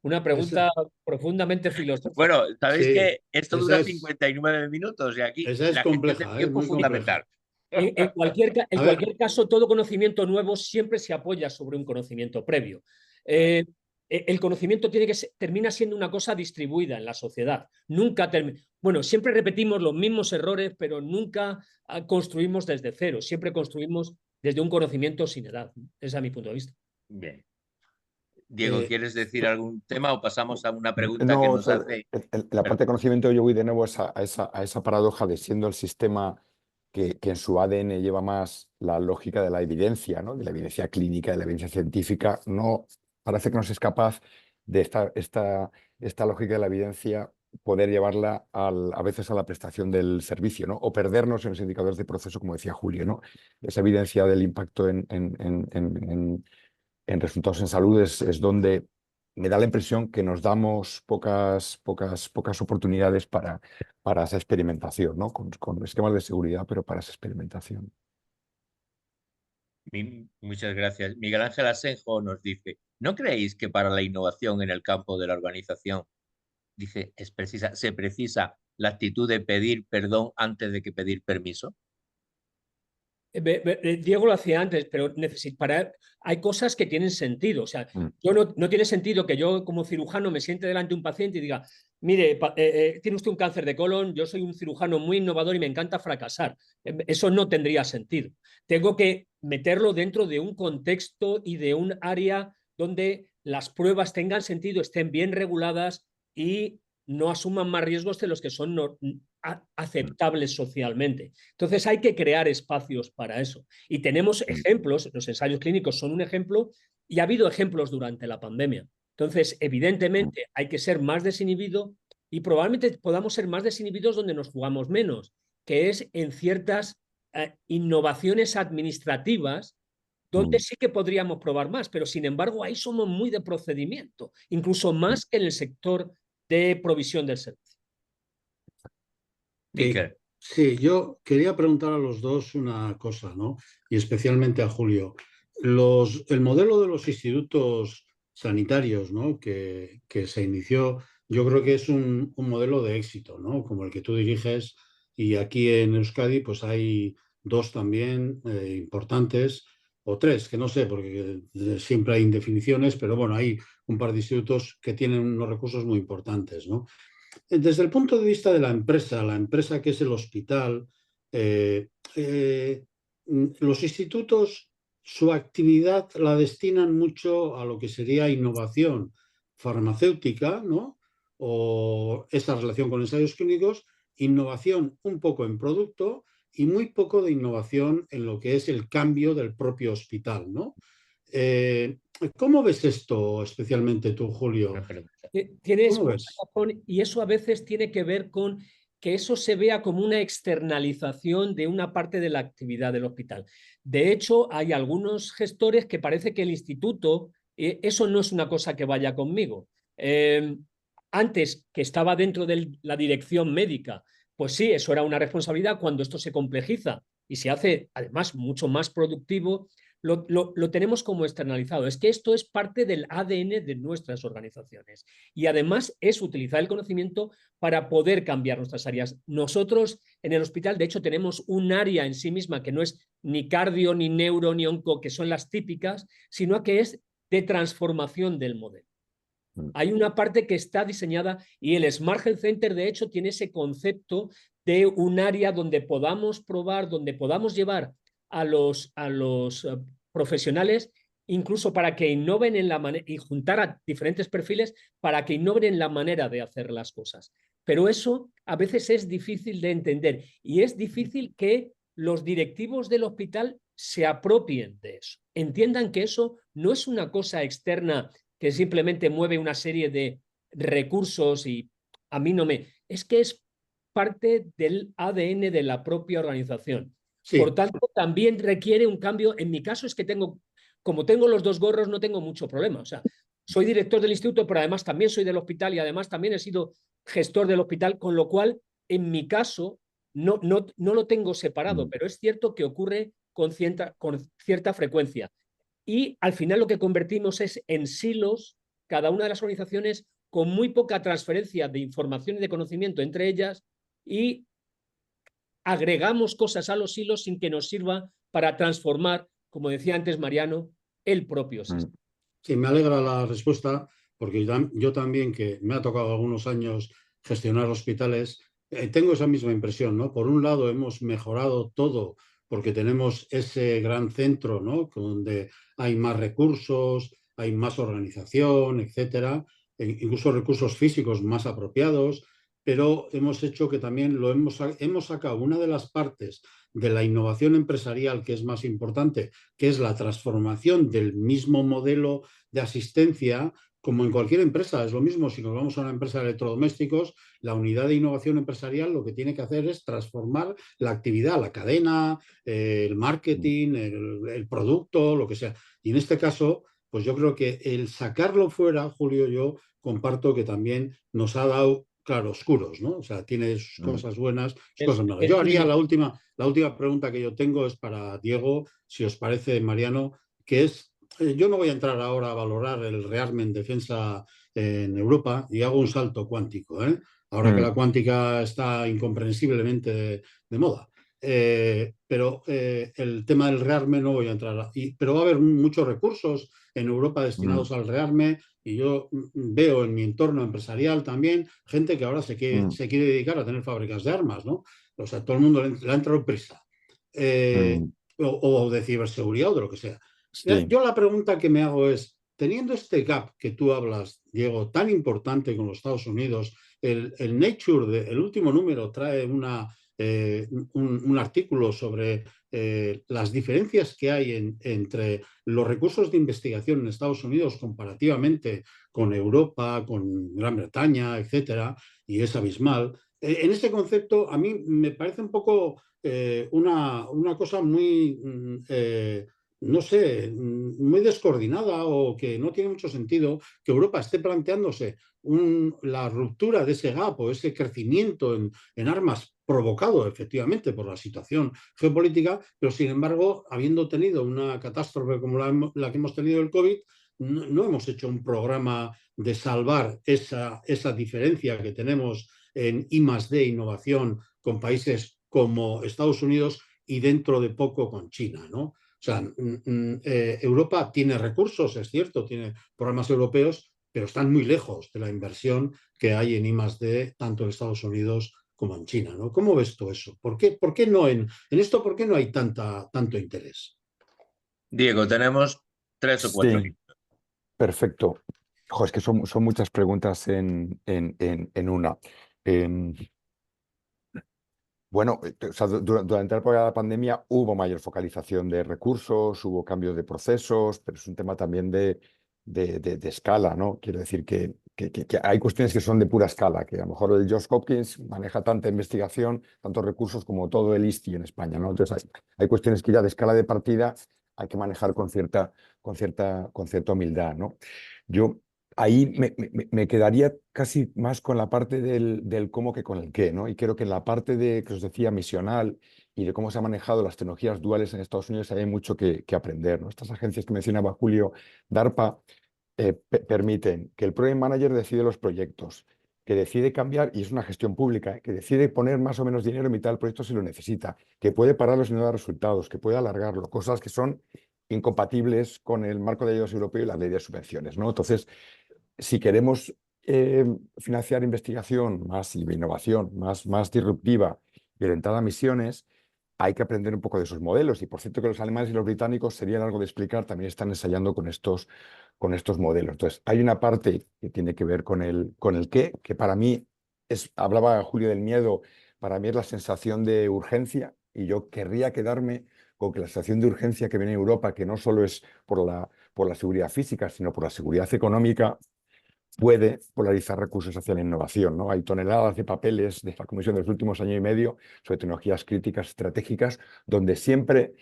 Una Esa, pregunta profundamente filosófica. Bueno, sabéis sí, que esto dura esa 59 minutos y aquí es la gestión del compleja, es tiempo es muy compleja. fundamental. En A ver, cualquier caso, todo conocimiento nuevo siempre se apoya sobre un conocimiento previo. Claro. El conocimiento termina siendo una cosa distribuida en la sociedad. Nunca bueno, siempre repetimos los mismos errores, pero nunca construimos desde cero. Siempre construimos desde un conocimiento sin edad. Ese es mi punto de vista. Bien. Diego, eh, ¿quieres decir algún tema o pasamos a una pregunta que No, o nos sea, hace? la parte de conocimiento yo voy de nuevo a esa paradoja de siendo el sistema que en su ADN lleva más la lógica de la evidencia, ¿no? De la evidencia clínica, de la evidencia científica, no, parece que no es capaz de esta lógica de la evidencia poder llevarla a veces a la prestación del servicio, ¿no? O perdernos en los indicadores de proceso, como decía Julio, ¿no? Esa evidencia del impacto en resultados en salud es donde me da la impresión que nos damos pocas oportunidades para esa experimentación, ¿no? Con esquemas de seguridad, pero para esa experimentación. Muchas gracias. Miguel Ángel Asenjo nos dice, ¿no creéis que para la innovación en el campo de la organización, dice, se precisa la actitud de pedir perdón antes de que pedir permiso? Diego lo hacía antes, pero hay cosas que tienen sentido. O sea, Mm. no tiene sentido que yo como cirujano me siente delante de un paciente y diga, mire, tiene usted un cáncer de colon, yo soy un cirujano muy innovador y me encanta fracasar. Eso no tendría sentido. Tengo que meterlo dentro de un contexto y de un área donde las pruebas tengan sentido, estén bien reguladas y no asuman más riesgos de los que son aceptables socialmente. Entonces hay que crear espacios para eso. Y tenemos ejemplos, los ensayos clínicos son un ejemplo y ha habido ejemplos durante la pandemia. Entonces, evidentemente, hay que ser más desinhibido y probablemente podamos ser más desinhibidos donde nos jugamos menos, que es en ciertas innovaciones administrativas donde sí que podríamos probar más, pero sin embargo ahí somos muy de procedimiento, incluso más que en el sector de provisión del servicio. Miquel. sí, yo quería preguntar a los dos una cosa, ¿no? Y especialmente a Julio. El modelo de los institutos sanitarios, ¿no? que se inició, yo creo que es un modelo de éxito, ¿no? Como el que tú diriges. Y aquí en Euskadi, pues hay dos también importantes, o tres, que no sé, porque siempre hay indefiniciones, pero bueno, hay un par de institutos que tienen unos recursos muy importantes, ¿no? Desde el punto de vista de la empresa que es el hospital, eh, eh, los institutos, su actividad la destinan mucho a lo que sería innovación farmacéutica, ¿no? O esa relación con ensayos clínicos, innovación un poco en producto y muy poco de innovación en lo que es el cambio del propio hospital, ¿no? Eh, ¿Cómo ves esto, especialmente tú, Julio? Tienes ¿Cómo mucha ves? razón y eso a veces tiene que ver con que eso se vea como una externalización de una parte de la actividad del hospital. De hecho, hay algunos gestores que parece que el instituto, eso no es una cosa que vaya conmigo. Antes que estaba dentro de la dirección médica, pues sí, eso era una responsabilidad. Cuando esto se complejiza y se hace además mucho más productivo, lo tenemos como externalizado. Es que esto es parte del ADN de nuestras organizaciones y además es utilizar el conocimiento para poder cambiar nuestras áreas. Nosotros en el hospital, de hecho, tenemos un área en sí misma que no es ni cardio, ni neuro, ni onco, que son las típicas, sino que es de transformación del modelo. Mm. Hay una parte que está diseñada y el Smart Health Center, de hecho, tiene ese concepto de un área donde podamos probar, donde podamos llevar a los profesionales, incluso para que innoven en la manera y juntar a diferentes perfiles para que innoven en la manera de hacer las cosas. Pero eso a veces es difícil de entender y es difícil que los directivos del hospital se apropien de eso. Entiendan que eso no es una cosa externa que simplemente mueve una serie de recursos y a mí no me... Es que es parte del ADN de la propia organización. Sí, Por tanto, también requiere un cambio. En mi caso es que como tengo los dos gorros, no tengo mucho problema. O sea, soy director del instituto, pero además también soy del hospital y además también he sido gestor del hospital, con lo cual, en mi caso, no lo tengo separado, pero es cierto que ocurre con cierta frecuencia. Y al final lo que convertimos es en silos, cada una de las organizaciones con muy poca transferencia de información y de conocimiento entre ellas, y agregamos cosas a los silos sin que nos sirva para transformar, como decía antes Mariano, el propio sistema. sí, me alegra la respuesta, porque yo también, que me ha tocado algunos años gestionar hospitales, tengo esa misma impresión, ¿no? Por un lado, hemos mejorado todo porque tenemos ese gran centro, ¿no? Donde hay más recursos, hay más organización, etcétera, incluso recursos físicos más apropiados, pero hemos hecho que también hemos sacado una de las partes de la innovación empresarial que es más importante, que es la transformación del mismo modelo de asistencia, como en cualquier empresa. Es lo mismo si nos vamos a una empresa de electrodomésticos, la unidad de innovación empresarial lo que tiene que hacer es transformar la actividad, la cadena, el marketing, el producto, lo que sea. Y en este caso, pues yo creo que el sacarlo fuera, Julio, yo comparto que también nos ha dado claroscuros, ¿no? O sea, tiene sus cosas buenas, sus cosas malas. Yo haría la última pregunta que yo tengo es para Diego, si os parece, Mariano, que es, yo no voy a entrar ahora a valorar el rearme en defensa en Europa y hago un salto cuántico, ¿eh? Ahora que la cuántica está incomprensiblemente de moda. Pero el tema del rearme no voy a entrar. Pero va a haber muchos recursos en Europa destinados al rearme y yo veo en mi entorno empresarial también gente que ahora se quiere dedicar a tener fábricas de armas, ¿no? O sea, todo el mundo le ha entrado prisa. O de ciberseguridad o de lo que sea. Sí. Yo la pregunta que me hago es, teniendo este gap que tú hablas, Diego, tan importante con los Estados Unidos, el Nature, el último número, trae un artículo sobre las diferencias que hay entre los recursos de investigación en Estados Unidos comparativamente con Europa, con Gran Bretaña, etcétera, y es abismal. En este concepto, a mí me parece un poco una cosa muy, no sé, muy descoordinada o que no tiene mucho sentido que Europa esté planteándose la ruptura de ese gap o ese crecimiento en armas provocado efectivamente por la situación geopolítica, pero sin embargo, habiendo tenido una catástrofe como la que hemos tenido el COVID, no hemos hecho un programa de salvar esa diferencia que tenemos en I+D, innovación, con países como Estados Unidos y dentro de poco con China, ¿no? O sea, Europa tiene recursos, es cierto, tiene programas europeos, pero están muy lejos de la inversión que hay en I+D, tanto en Estados Unidos como en China, ¿no? ¿Cómo ves tú eso? ¿Por qué no en esto, por qué no hay tanto interés? Diego, tenemos 3 o 4 Sí, minutos. perfecto. Jo, es que son muchas preguntas en una. Em, Bueno, o sea, durante la época de la pandemia hubo mayor focalización de recursos, hubo cambios de procesos, pero es un tema también de escala, ¿no? Quiero decir que hay cuestiones que son de pura escala, que a lo mejor el Johns Hopkins maneja tanta investigación, tantos recursos como todo el ISTI en España, ¿no? Entonces hay cuestiones que ya de escala de partida hay que manejar con cierta humildad, ¿no? Yo ahí me quedaría casi más con la parte del cómo que con el qué, ¿no? Y creo que en la parte que os decía misional y de cómo se han manejado las tecnologías duales en Estados Unidos hay mucho que aprender, ¿no? Estas agencias que mencionaba Julio, DARPA, permiten que el Project Manager decide los proyectos, que decide cambiar, y es una gestión pública, que decide poner más o menos dinero en mitad del proyecto si lo necesita, que puede pararlo si no da resultados, que puede alargarlo, cosas que son incompatibles con el marco de ayudas europeo y la ley de subvenciones, ¿no? Entonces, si queremos financiar investigación más y innovación más disruptiva y orientada a misiones, hay que aprender un poco de esos modelos. Y por cierto que los alemanes y los británicos, sería algo de explicar, también están ensayando con estos modelos. Entonces, hay una parte que tiene que ver con el qué, que para mí hablaba Julio del miedo, para mí es la sensación de urgencia, y yo querría quedarme con que la sensación de urgencia que viene en Europa, que no solo es por la seguridad física, sino por la seguridad económica, puede polarizar recursos hacia la innovación, ¿no? Hay toneladas de papeles de la Comisión de los últimos años y medio sobre tecnologías críticas estratégicas, donde siempre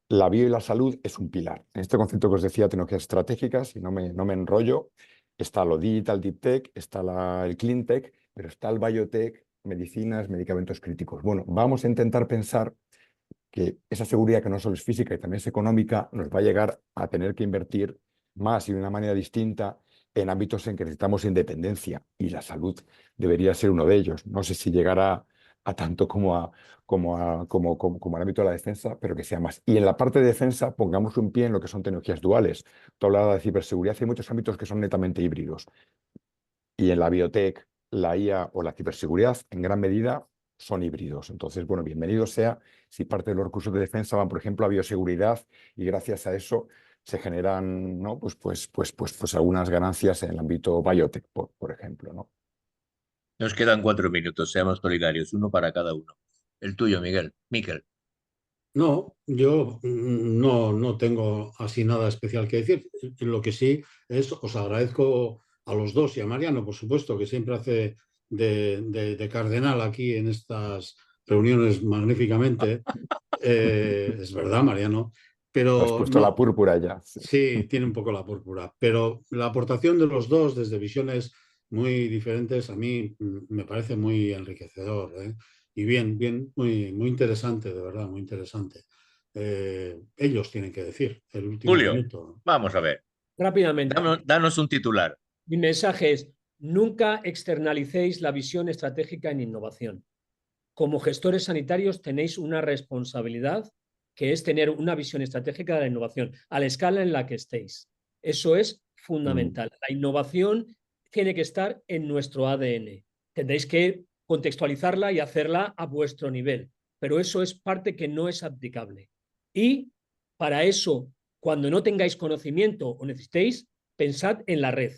la bio y la salud es un pilar. En este concepto que os decía, tecnologías estratégicas, y no me enrollo, está lo digital, deep tech, está el clean tech, pero está el biotech, medicinas, medicamentos críticos. Bueno, vamos a intentar pensar que esa seguridad, que no solo es física y también es económica, nos va a llegar a tener que invertir más y de una manera distinta en ámbitos en que necesitamos independencia, y la salud debería ser uno de ellos. No sé si llegará a tanto como el ámbito de la defensa, pero que sea más. Y en la parte de defensa pongamos un pie en lo que son tecnologías duales. Tú hablabas de ciberseguridad, hay muchos ámbitos que son netamente híbridos. Y en la biotech, la IA o la ciberseguridad, en gran medida, son híbridos. Entonces, bueno, bienvenido sea si parte de los recursos de defensa van, por ejemplo, a bioseguridad, y gracias a eso se generan, ¿no? Pues algunas ganancias en el ámbito biotech, por ejemplo, ¿no? Nos quedan 4 minutos, seamos solidarios, uno para cada uno. El tuyo, Miguel. Miquel. No, yo no tengo así nada especial que decir. Lo que sí es, os agradezco a los dos y a Mariano, por supuesto, que siempre hace de cardenal aquí en estas reuniones magníficamente. Es verdad, Mariano, Has pero puesto la no, púrpura ya. Sí. sí, tiene un poco la púrpura, pero la aportación de los dos desde visiones muy diferentes a mí me parece muy enriquecedor, ¿eh? Y muy interesante, de verdad, muy interesante. Ellos tienen que decir el último Julio, minuto. vamos a ver. Rápidamente. Danos un titular. Mi mensaje es, nunca externalicéis la visión estratégica en innovación. Como gestores sanitarios tenéis una responsabilidad, que es tener una visión estratégica de la innovación a la escala en la que estéis. Eso es Mm. fundamental. La innovación tiene que estar en nuestro ADN. Tendréis que contextualizarla y hacerla a vuestro nivel, pero eso es parte que no es abdicable. Y para eso, cuando no tengáis conocimiento o necesitéis, pensad en la red.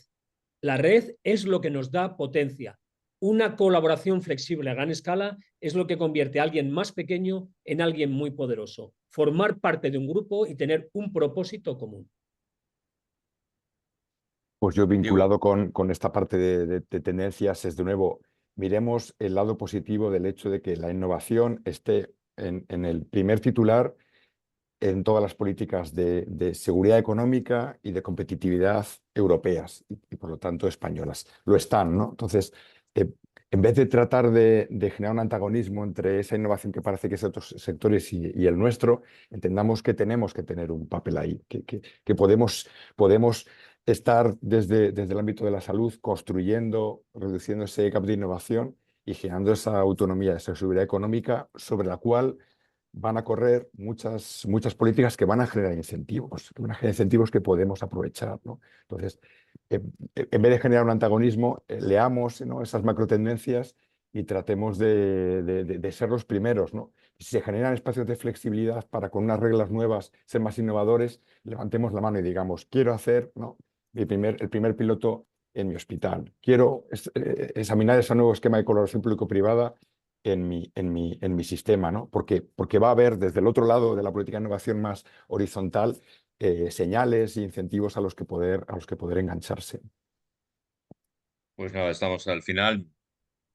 La red es lo que nos da potencia. Una colaboración flexible a gran escala es lo que convierte a alguien más pequeño en alguien muy poderoso. Formar parte de un grupo y tener un propósito común. Pues yo, Diego. vinculado con esta parte de tendencias, es de nuevo, miremos el lado positivo del hecho de que la innovación esté en el primer titular en todas las políticas de seguridad económica y de competitividad europeas, y por lo tanto españolas. Lo están, ¿no? Entonces, eh, en vez de tratar de generar un antagonismo entre esa innovación que parece que es de otros sectores y el nuestro, entendamos que tenemos que tener un papel ahí, que podemos estar desde el ámbito de la salud construyendo, reduciendo ese gap de innovación y generando esa autonomía, esa seguridad económica sobre la cual van a correr muchas políticas que van a generar incentivos que podemos aprovechar, ¿no? Entonces, en vez de generar un antagonismo, leamos, ¿no?, esas macrotendencias y tratemos de ser los primeros, ¿no? Si se generan espacios de flexibilidad para, con unas reglas nuevas, ser más innovadores, levantemos la mano y digamos, quiero hacer, ¿no?, el primer piloto en mi hospital. Quiero examinar ese nuevo esquema de colaboración público-privada en mi sistema, ¿no? Porque va a haber desde el otro lado de la política de innovación más horizontal señales e incentivos a los que poder engancharse. Pues nada, estamos al final.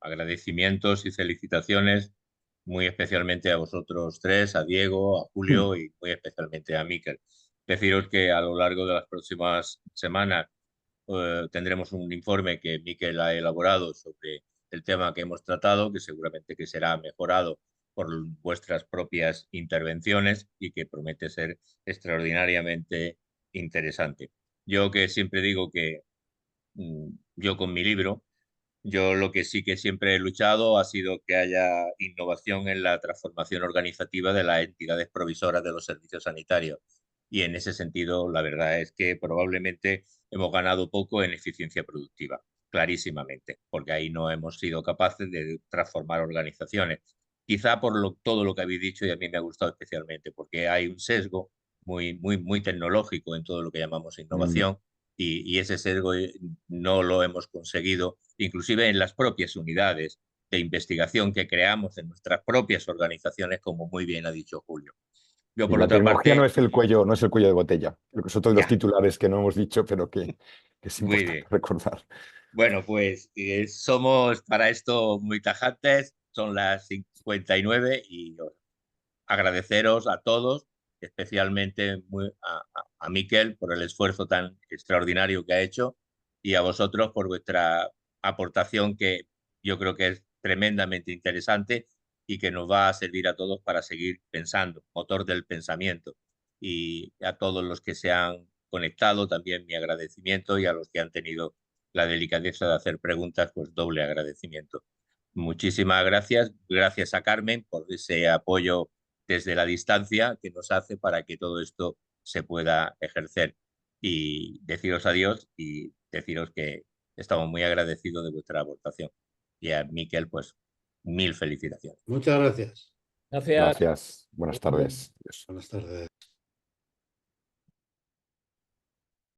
Agradecimientos y felicitaciones muy especialmente a vosotros tres, a Diego, a Julio y muy especialmente a Miquel. Deciros que a lo largo de las próximas semanas tendremos un informe que Miquel ha elaborado sobre el tema que hemos tratado, que seguramente que será mejorado por vuestras propias intervenciones y que promete ser extraordinariamente interesante. Yo que siempre digo que yo con mi libro, yo lo que sí que siempre he luchado ha sido que haya innovación en la transformación organizativa de las entidades provisoras de los servicios sanitarios. y en ese sentido la verdad es que probablemente hemos ganado poco en eficiencia productiva, clarísimamente, porque ahí no hemos sido capaces de transformar organizaciones. Quizá por todo lo que habéis dicho, y a mí me ha gustado especialmente, porque hay un sesgo muy tecnológico en todo lo que llamamos innovación, y ese sesgo no lo hemos conseguido, inclusive en las propias unidades de investigación que creamos en nuestras propias organizaciones, como muy bien ha dicho Julio. Yo, Y por la otra tecnología no parte, es el cuello, no es el cuello de botella. Son todos los ya, titulares que no hemos dicho, pero que es muy importante bien. recordar. Bueno, pues somos para esto muy tajantes, son las 59 y agradeceros a todos, especialmente a Miquel por el esfuerzo tan extraordinario que ha hecho y a vosotros por vuestra aportación que yo creo que es tremendamente interesante y que nos va a servir a todos para seguir pensando, motor del pensamiento. Y a todos los que se han conectado también mi agradecimiento y a los que han tenido la delicadeza de hacer preguntas, pues doble agradecimiento. Muchísimas gracias. Gracias a Carmen por ese apoyo desde la distancia que nos hace para que todo esto se pueda ejercer. Y deciros adiós y deciros que estamos muy agradecidos de vuestra aportación. Y a Miquel, pues, mil felicitaciones. Muchas gracias. Gracias. Gracias. Buenas tardes. Adiós. Buenas tardes.